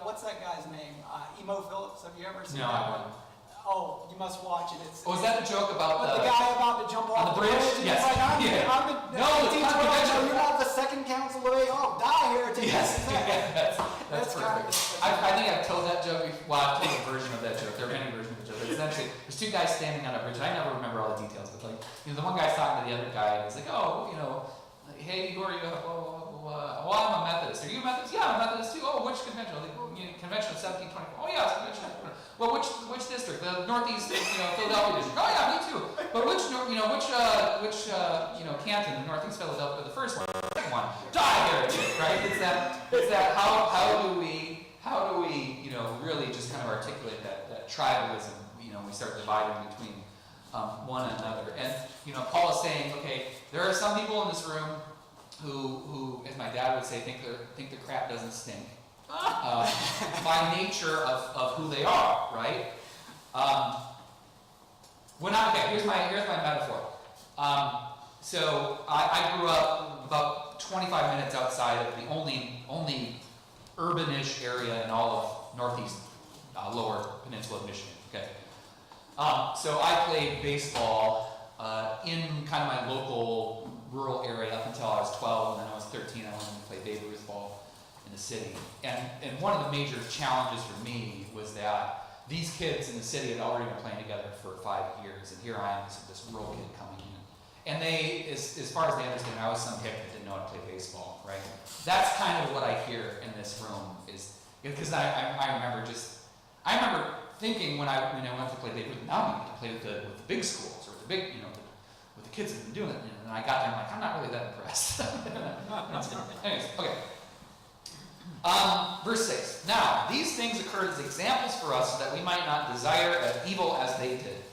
Speaker 4: What's that guy's name? Emo Phillips. Have you ever seen
Speaker 1: no,
Speaker 4: that
Speaker 1: I
Speaker 4: one?
Speaker 1: wouldn't.
Speaker 4: Oh, you must watch it. It's
Speaker 1: Oh, is that the joke about
Speaker 4: the guy about to jump
Speaker 1: on
Speaker 4: off
Speaker 1: the bridge?
Speaker 4: and
Speaker 1: Yes.
Speaker 4: he's like, I'm
Speaker 1: Yeah.
Speaker 4: the
Speaker 1: No, it's
Speaker 4: 1912,
Speaker 1: confidential.
Speaker 4: you're not the second council of Oh, Die Heretic.
Speaker 1: Yes,
Speaker 4: That's
Speaker 1: that's
Speaker 4: kind
Speaker 1: perfect.
Speaker 4: of-
Speaker 1: I think I've told that joke before. Well, I've told a version of that joke. There are many versions of the joke. But essentially, there's two guys standing on a bridge. I never remember all the details, but like, you know, the one guy's talking to the other guy, and he's like, oh, you know, hey, who are you? Well, I'm a Methodist. Are you a Methodist? Yeah, I'm a Methodist too. Oh, which convention? Like, you know, convention of 1724. Oh, yeah, it's convention. Well, which district? The Northeast, Philadelphia district. Oh, yeah, me too. But which canton in Northeast Philadelphia? The first one, the second one. Die Heretic, right? It's that. How do we really just kind of articulate that tribalism? You know, we start dividing between one another. And Paul is saying, okay, there are some people in this room who, as my dad would say, think the crap doesn't stink. By nature of who they are, right? Here's my metaphor. So I grew up about 25 minutes outside of the only urbanish area in all of Northeast Lower Peninsula of Michigan. Okay. So I played baseball in kind of my local rural area up until I was 12, and then I was 13. I went to play Babe Ruth ball in the city. And one of the major challenges for me was that these kids in the city had already been playing together for 5 years, and here I am, this rural kid coming in. And they, as far as they understand, I was some hick that didn't know how to play baseball, right? That's kind of what I hear in this room, is because I remember thinking when I went to play Babe Ruth, now we get to play with the big schools or with the big, with the kids that have been doing it. And I got there, I'm like, I'm not really that impressed. Anyways, okay. Verse 6. Now, these things occurred as examples for us so that we might not desire as evil as they did.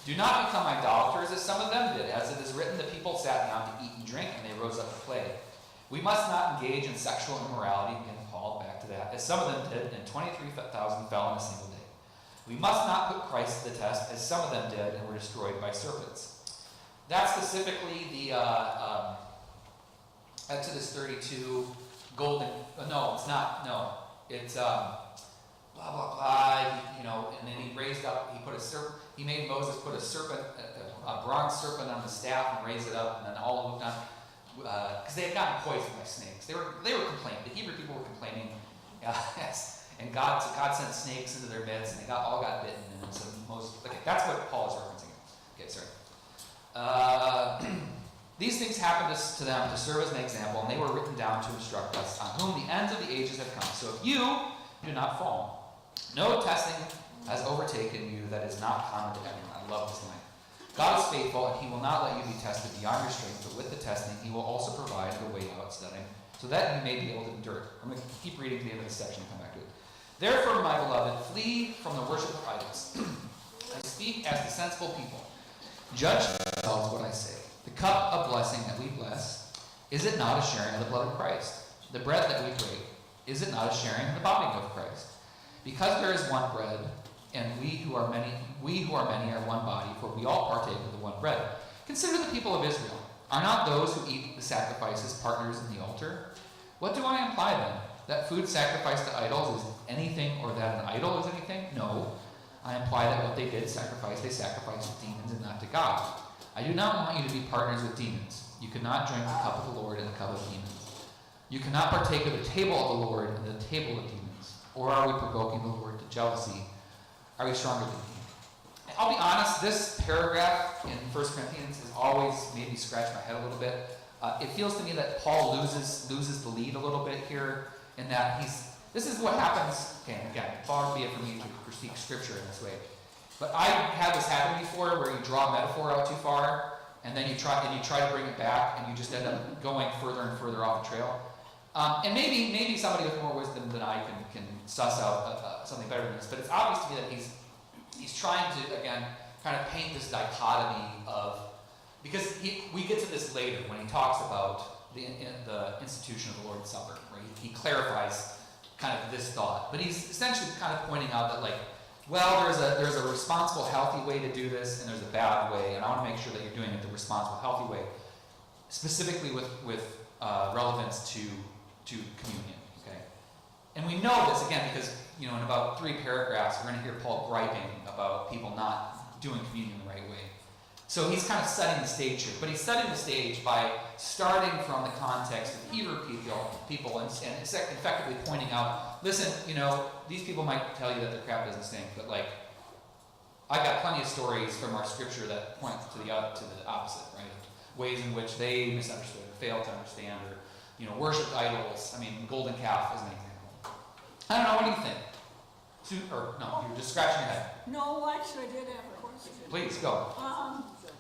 Speaker 1: Do not become idolaters as some of them did. As it is written, the people sat down to eat and drink, and they rose up to play. We must not engage in sexual immorality, again, Paul, back to that, as some of them did, and 23,000 fell in a single day. We must not put Christ to the test, as some of them did, and were destroyed by serpents. That's specifically the Exodus 32 golden. No, it's not. No, it's blah blah blah. And then he raised up. He put a serpent. He made Moses put a serpent, a bronze serpent on the staff, and raise it up, and then all looked on, because they had gotten poisoned by snakes. They were complaining. The Hebrew people were complaining. Yes. And God sent snakes into their midst, and they all got bitten. And so Moses. Okay, that's what Paul is referencing. Okay, sorry. These things happened to them to serve as an example, and they were written down to instruct us, on whom the ends of the ages have come. So if you do not fall, no testing has overtaken you that is not common to everyone. I love this line. God is faithful, and he will not let you be tested beyond your strength, but with the testing, he will also provide the way out so that you may be able to endure it. I'm going to keep reading to the end of this section and come back to it. Therefore, my beloved, flee from the worship of idols. I speak as the sensible people. Judge yourselves what I say. The cup of blessing that we bless, is it not a sharing of the blood of Christ? The bread that we break, is it not a sharing of the body of Christ? Because there is one bread, and we who are many are one body, for we all partake of the one bread. Consider the people of Israel. Are not those who eat the sacrifices partners in the altar? What do I imply then? That food sacrificed to idols is anything, or that an idol is anything? No. I imply that what they sacrificed to demons and not to God. I do not want you to be partners with demons. You cannot drink the cup of the Lord and the cup of demons. You cannot partake of the table of the Lord and the table of demons. Or are we provoking the Lord to jealousy? Are we stronger than he? I'll be honest, this paragraph in 1 Corinthians has always made me scratch my head a little bit. It feels to me that Paul loses the lead a little bit here, in that this is what happens. Okay, again, far be it from me to critique Scripture in this way. But I had this happen before, where you draw a metaphor out too far, and then you try to bring it back, and you just end up going further and further off the trail. And maybe somebody with more wisdom than I can suss out something better than this. But it's obvious to me that he's trying to, again, kind of paint this dichotomy of, because we get to this later when he talks about the institution of the Lord's Supper, where he clarifies kind of this thought. But he's essentially kind of pointing out that, like, well, there's a responsible, healthy way to do this, and there's a bad way, and I want to make sure that you're doing it the responsible, healthy way, specifically with relevance to communion. Okay, and we know this again because in about 3 paragraphs we're going to hear Paul griping about people not doing communion the right way. So he's kind of setting the stage here, but he's setting the stage by starting from the context of Hebrew people and effectively pointing out, listen, these people might tell you that their crap doesn't stink, but like, I got plenty of stories from our scripture that point to the opposite, right? Ways in which they misunderstood or failed to understand or, worshipped idols. I mean, golden calf is an example. I don't know, what do you think? No, you're just scratching your head.
Speaker 3: No, actually, I did have a question.
Speaker 1: Please, go.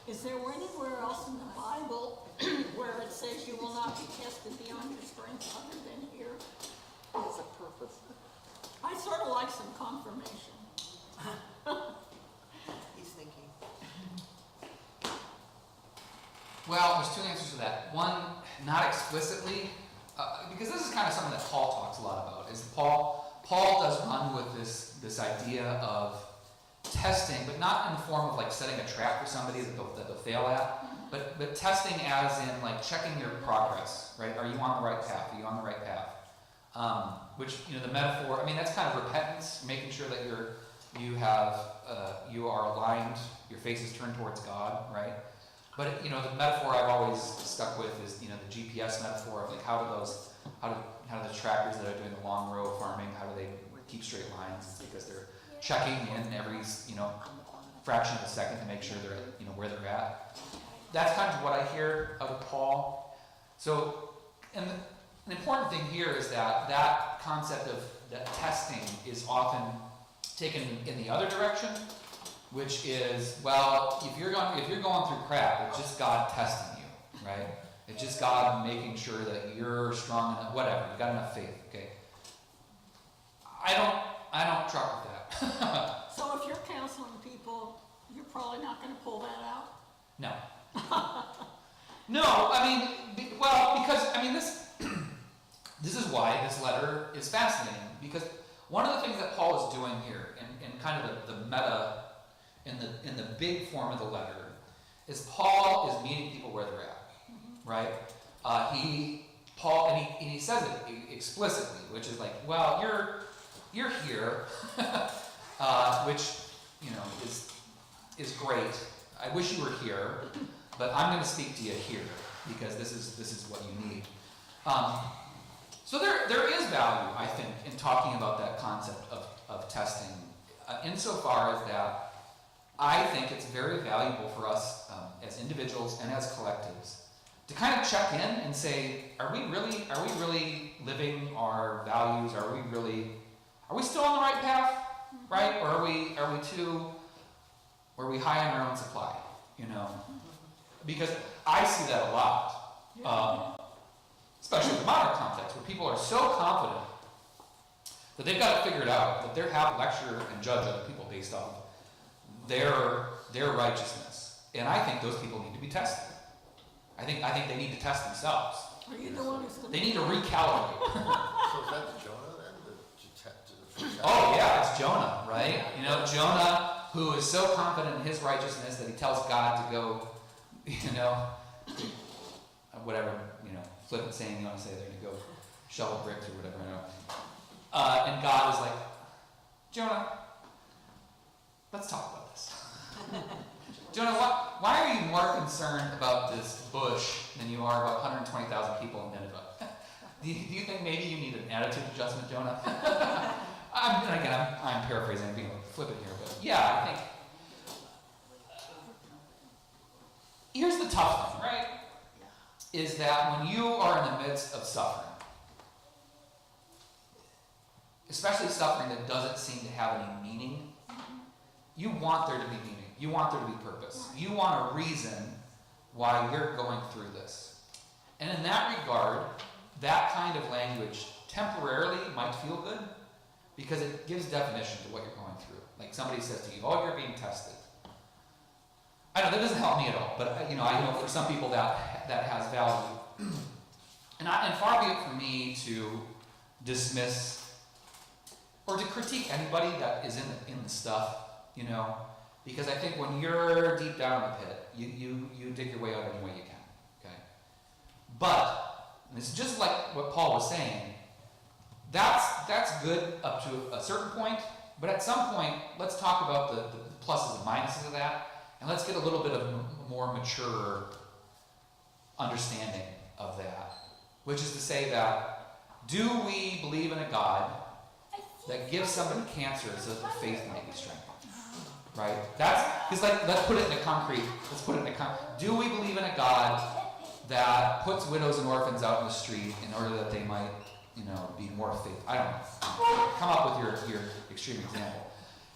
Speaker 3: Is there anywhere else in the Bible where it says you will not be tested beyond your strength other than here? As a purpose. I sort of like some confirmation.
Speaker 2: He's thinking.
Speaker 1: Well, there's 2 answers to that. One, not explicitly, because this is kind of something that Paul talks a lot about. Is Paul does run with this idea of testing, but not in the form of like setting a trap for somebody that they'll fail at, but testing as in like checking your progress, right? Are you on the right path? Are you on the right path? Which the metaphor. I mean, that's kind of repentance, making sure that you are aligned, your face is turned towards God, right? But the metaphor I've always stuck with is the GPS metaphor of like how do the trackers that are doing the long row farming, how do they keep straight lines? It's because they're checking in every fraction of a second to make sure they're at where they're at. That's kind of what I hear out of Paul. So, and the important thing here is that concept of that testing is often taken in the other direction, which is, well, if you're going through crap, it's just God testing you, right? It's just God making sure that you're strong enough, whatever, you got enough faith, okay? I don't truck with that.
Speaker 3: So if you're counseling people, you're probably not going to pull that out?
Speaker 1: No. No, because this is why this letter is fascinating, because one of the things that Paul is doing here, in kind of the meta, in the big form of the letter, is Paul is meeting people where they're at, right? He says it explicitly, which is like, well, you're here, which is great. I wish you were here, but I'm going to speak to you here because this is what you need. So there is value, I think, in talking about that concept of testing, insofar as that I think it's very valuable for us as individuals and as collectives to kind of check in and say, are we really living our values? Are we still on the right path, right? Or are we high on our own supply? Because I see that a lot, especially in the modern context, where people are so confident that they've got it figured out, that they're happy to lecture and judge other people based on their righteousness. And I think those people need to be tested. I think they need to test themselves.
Speaker 3: Are you the one who's
Speaker 1: They need to recalibrate.
Speaker 5: So is that Jonah then?
Speaker 1: Oh yeah, it's Jonah, right? Jonah, who is so confident in his righteousness that he tells God to go, whatever, flippant saying you want to say, they're going to go shovel bricks or whatever, and God is like, Jonah, let's talk about this. Jonah, why are you more concerned about this bush than you are about 120,000 people in Nineveh? Do you think maybe you need an attitude adjustment, Jonah? I'm paraphrasing, I'm being flippant here, but yeah, I think here's the tough thing, right? Is that when you are in the midst of suffering, especially suffering that doesn't seem to have any meaning, you want there to be meaning. You want there to be purpose. You want a reason why you're going through this. And in that regard, that kind of language temporarily might feel good because it gives definition to what you're going through. Like somebody says to you, oh, you're being tested. I know that doesn't help me at all, but I know for some people that has value. And far be it from me to dismiss or to critique anybody that is in the stuff, you know, because I think when you're deep down in the pit, you dig your way out any way you can, okay? But, and it's just like what Paul was saying, that's good up to a certain point, but at some point, let's talk about the pluses and minuses of that, and let's get a little bit of a more mature understanding of that, which is to say that, do we believe in a God that gives somebody cancer so that their faith may be strengthened? Right? That's, because like, let's put it in a concrete, do we believe in a God that puts widows and orphans out in the street in order that they might, you know, be more faithful? I don't know. Come up with your extreme example.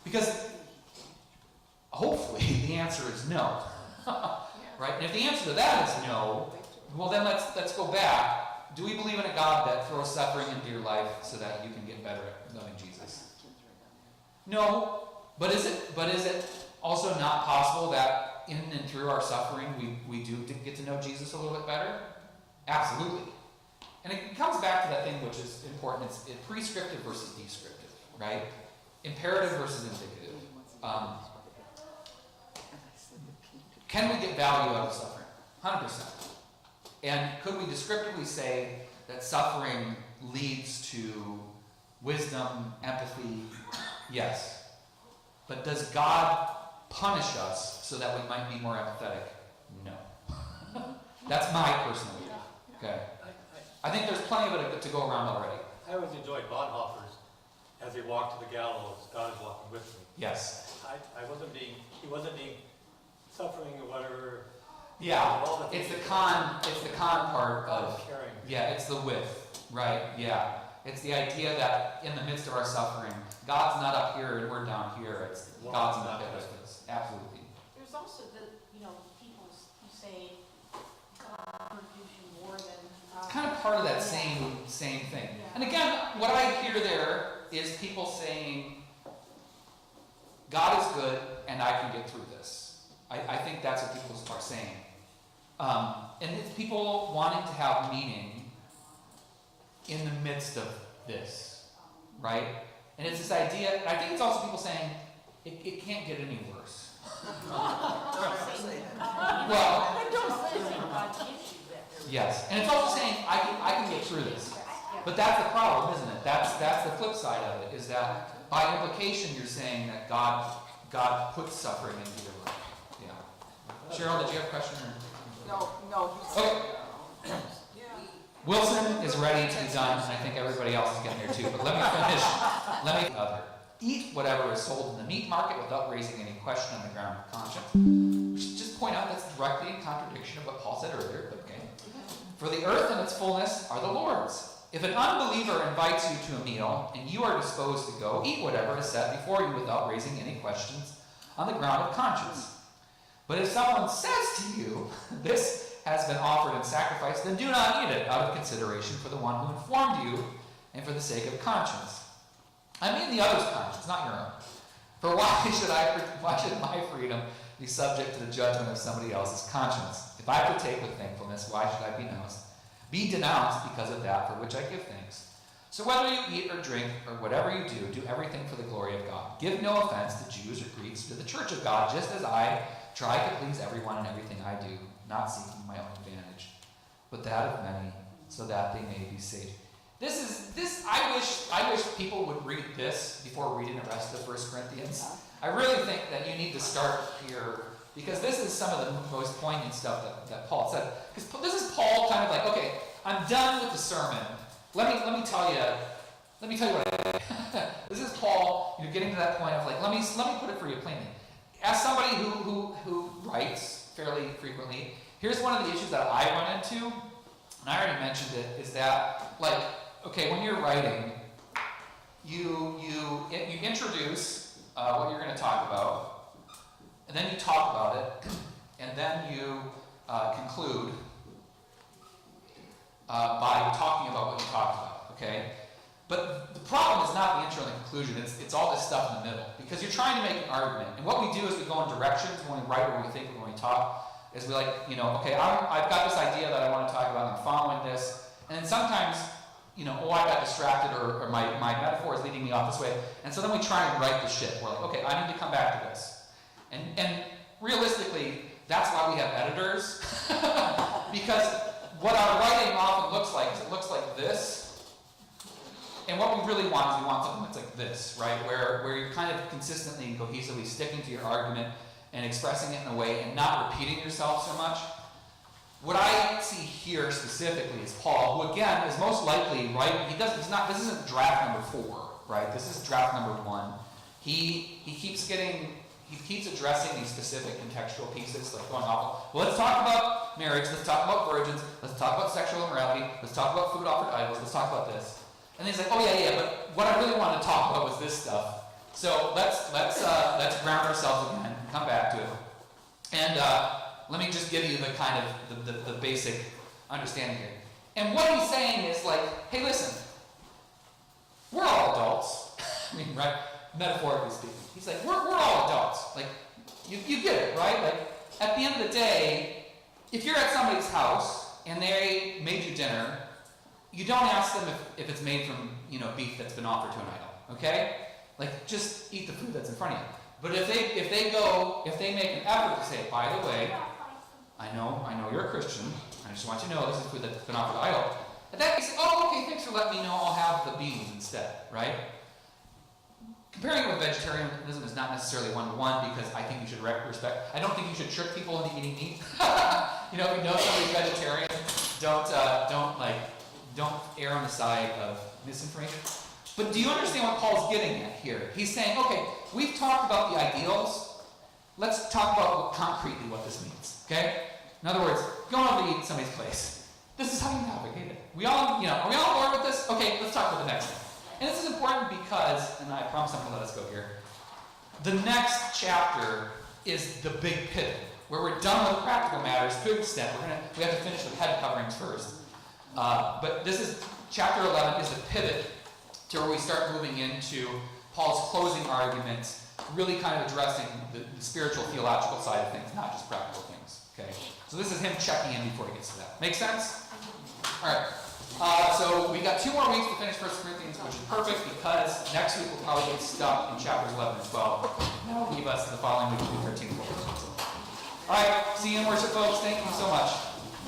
Speaker 1: Because hopefully the answer is no. Right? And if the answer to that is no, well then let's go back. Do we believe in a God that throws suffering into your life so that you can get better at loving Jesus? No. But is it also not possible that in and through our suffering we do get to know Jesus a little bit better? Absolutely. And it comes back to that thing which is important. It's prescriptive versus descriptive, right? Imperative versus indicative. Can we get value out of suffering? 100%. And could we descriptively say that suffering leads to wisdom, empathy? Yes. But does God punish us so that we might be more empathetic? No. That's my personal view. Okay. I think there's plenty of it to go around already.
Speaker 6: I always enjoyed Bonhoeffer's, as he walked to the gallows, God is walking with me.
Speaker 1: Yes.
Speaker 6: He wasn't being suffering or whatever.
Speaker 1: Yeah. It's the con part
Speaker 6: God
Speaker 1: of,
Speaker 6: is caring.
Speaker 1: yeah, it's the width, right? Yeah. It's the idea that in the midst of our suffering, God's not up here and we're down here. It's God's in the pit with us. Absolutely.
Speaker 8: There's also people who say God gives you more than.
Speaker 1: It's kind of part of that same thing. And again, what I hear there is people saying, God is good and I can get through this. I think that's what people are saying. And it's people wanting to have meaning in the midst of this, right? And it's this idea, and I think it's also people saying, it can't get any worse. Well, yes, and it's also saying, I can get through this. But that's the problem, isn't it? That's the flip side of it, is that by implication you're saying that God puts suffering into your life. Yeah. Cheryl, did you have a question?
Speaker 2: No,
Speaker 1: Okay. Wilson is ready to be done, and I think everybody else is getting there too. But let me finish. Eat whatever is sold in the meat market without raising any question on the ground of conscience. We should just point out that's directly in contradiction of what Paul said earlier. Okay. For the earth and its fullness are the Lord's. If an unbeliever invites you to a meal and you are disposed to go, eat whatever is set before you without raising any questions on the ground of conscience. But if someone says to you, this has been offered in sacrifice, then do not eat it out of consideration for the one who informed you and for the sake of conscience. I mean the other's conscience, not your own. For why should my freedom be subject to the judgment of somebody else's conscience? If I partake with thankfulness, why should I be denounced because of that for which I give thanks? So whether you eat or drink or whatever you do everything for the glory of God. Give no offense to Jews or Greeks, to the church of God, just as I try to please everyone in everything I do, not seeking my own advantage, but that of many, so that they may be saved. I wish people would read this before reading the rest of 1 Corinthians. I really think that you need to start here, because this is some of the most poignant stuff that Paul said. Because this is Paul kind of like, okay, I'm done with the sermon. Let me tell you what I did. This is Paul, getting to that point of like, let me put it for you plainly. As somebody who writes fairly frequently, here's one of the issues that I run into, and I already mentioned it, is that, like, okay, when you're writing, you introduce what you're going to talk about, and then you talk about it, and then you conclude by talking about what you talked about, okay? But the problem is not the intro and the conclusion, it's all this stuff in the middle. Because you're trying to make an argument. And what we do is we go in directions when we write or when we think or when we talk, is we okay, I've got this idea that I want to talk about, and I'm following this. And then sometimes, oh, I got distracted, or my metaphor is leading me off this way. And so then we try and right the ship. We're like, okay, I need to come back to this. And realistically, that's why we have editors. Because what our writing often looks like is it looks like this. And what we really want is we want something that's like this, right? Where you're kind of consistently and cohesively sticking to your argument and expressing it in a way and not repeating yourself so much. What I see here specifically is Paul, who again is most likely, right? This isn't draft number 4, right? This is draft number 1. He keeps addressing these specific contextual pieces, like going off. Well, let's talk about marriage. Let's talk about virgins. Let's talk about sexual immorality. Let's talk about food offered to idols. Let's talk about this. And he's like, oh yeah, but what I really wanted to talk about was this stuff. So let's ground ourselves again and come back to it. And let me just give you the kind of the basic understanding here. And what he's saying is like, hey, listen, we're all adults. I mean, right? Metaphorically speaking. He's like, we're all adults. Like, you get it, right? Like, at the end of the day, if you're at somebody's house and they made you dinner, you don't ask them if it's made from, beef that's been offered to an idol, okay? Like, just eat the food that's in front of you. But if they make an effort to say, by the way, I know you're a Christian, I just want you to know this is food that's been offered to an idol. And then you say, oh, okay, thanks for letting me know, I'll have the beans instead, right? Comparing it with vegetarianism is not necessarily one-to-one because I think you should respect. I don't think you should trick people into eating meat. If you know somebody's vegetarian, don't err on the side of misinformation. But do you understand what Paul's getting at here? He's saying, okay, we've talked about the ideals. Let's talk about concretely what this means. Okay? In other words, going over to eat somebody's place. This is how you navigate it. Are we all on board with this? Okay, let's talk about the next thing. And this is important because, and I promise I'm going to let us go here, the next chapter is the big pivot, where we're done with practical matters to an extent. We have to finish with head coverings first. But this is, chapter 11 is the pivot to where we start moving into Paul's closing arguments, really kind of addressing the spiritual, theological side of things, not just practical things. Okay? So this is him checking in before he gets to that. Make sense? All right. So we got 2 more weeks to finish 1 Corinthians, which is perfect because next week we'll probably get stuck in chapters 11 and 12. That'll leave us the following week to do 13 and 14. All right, see you in worship, folks. Thank you so much.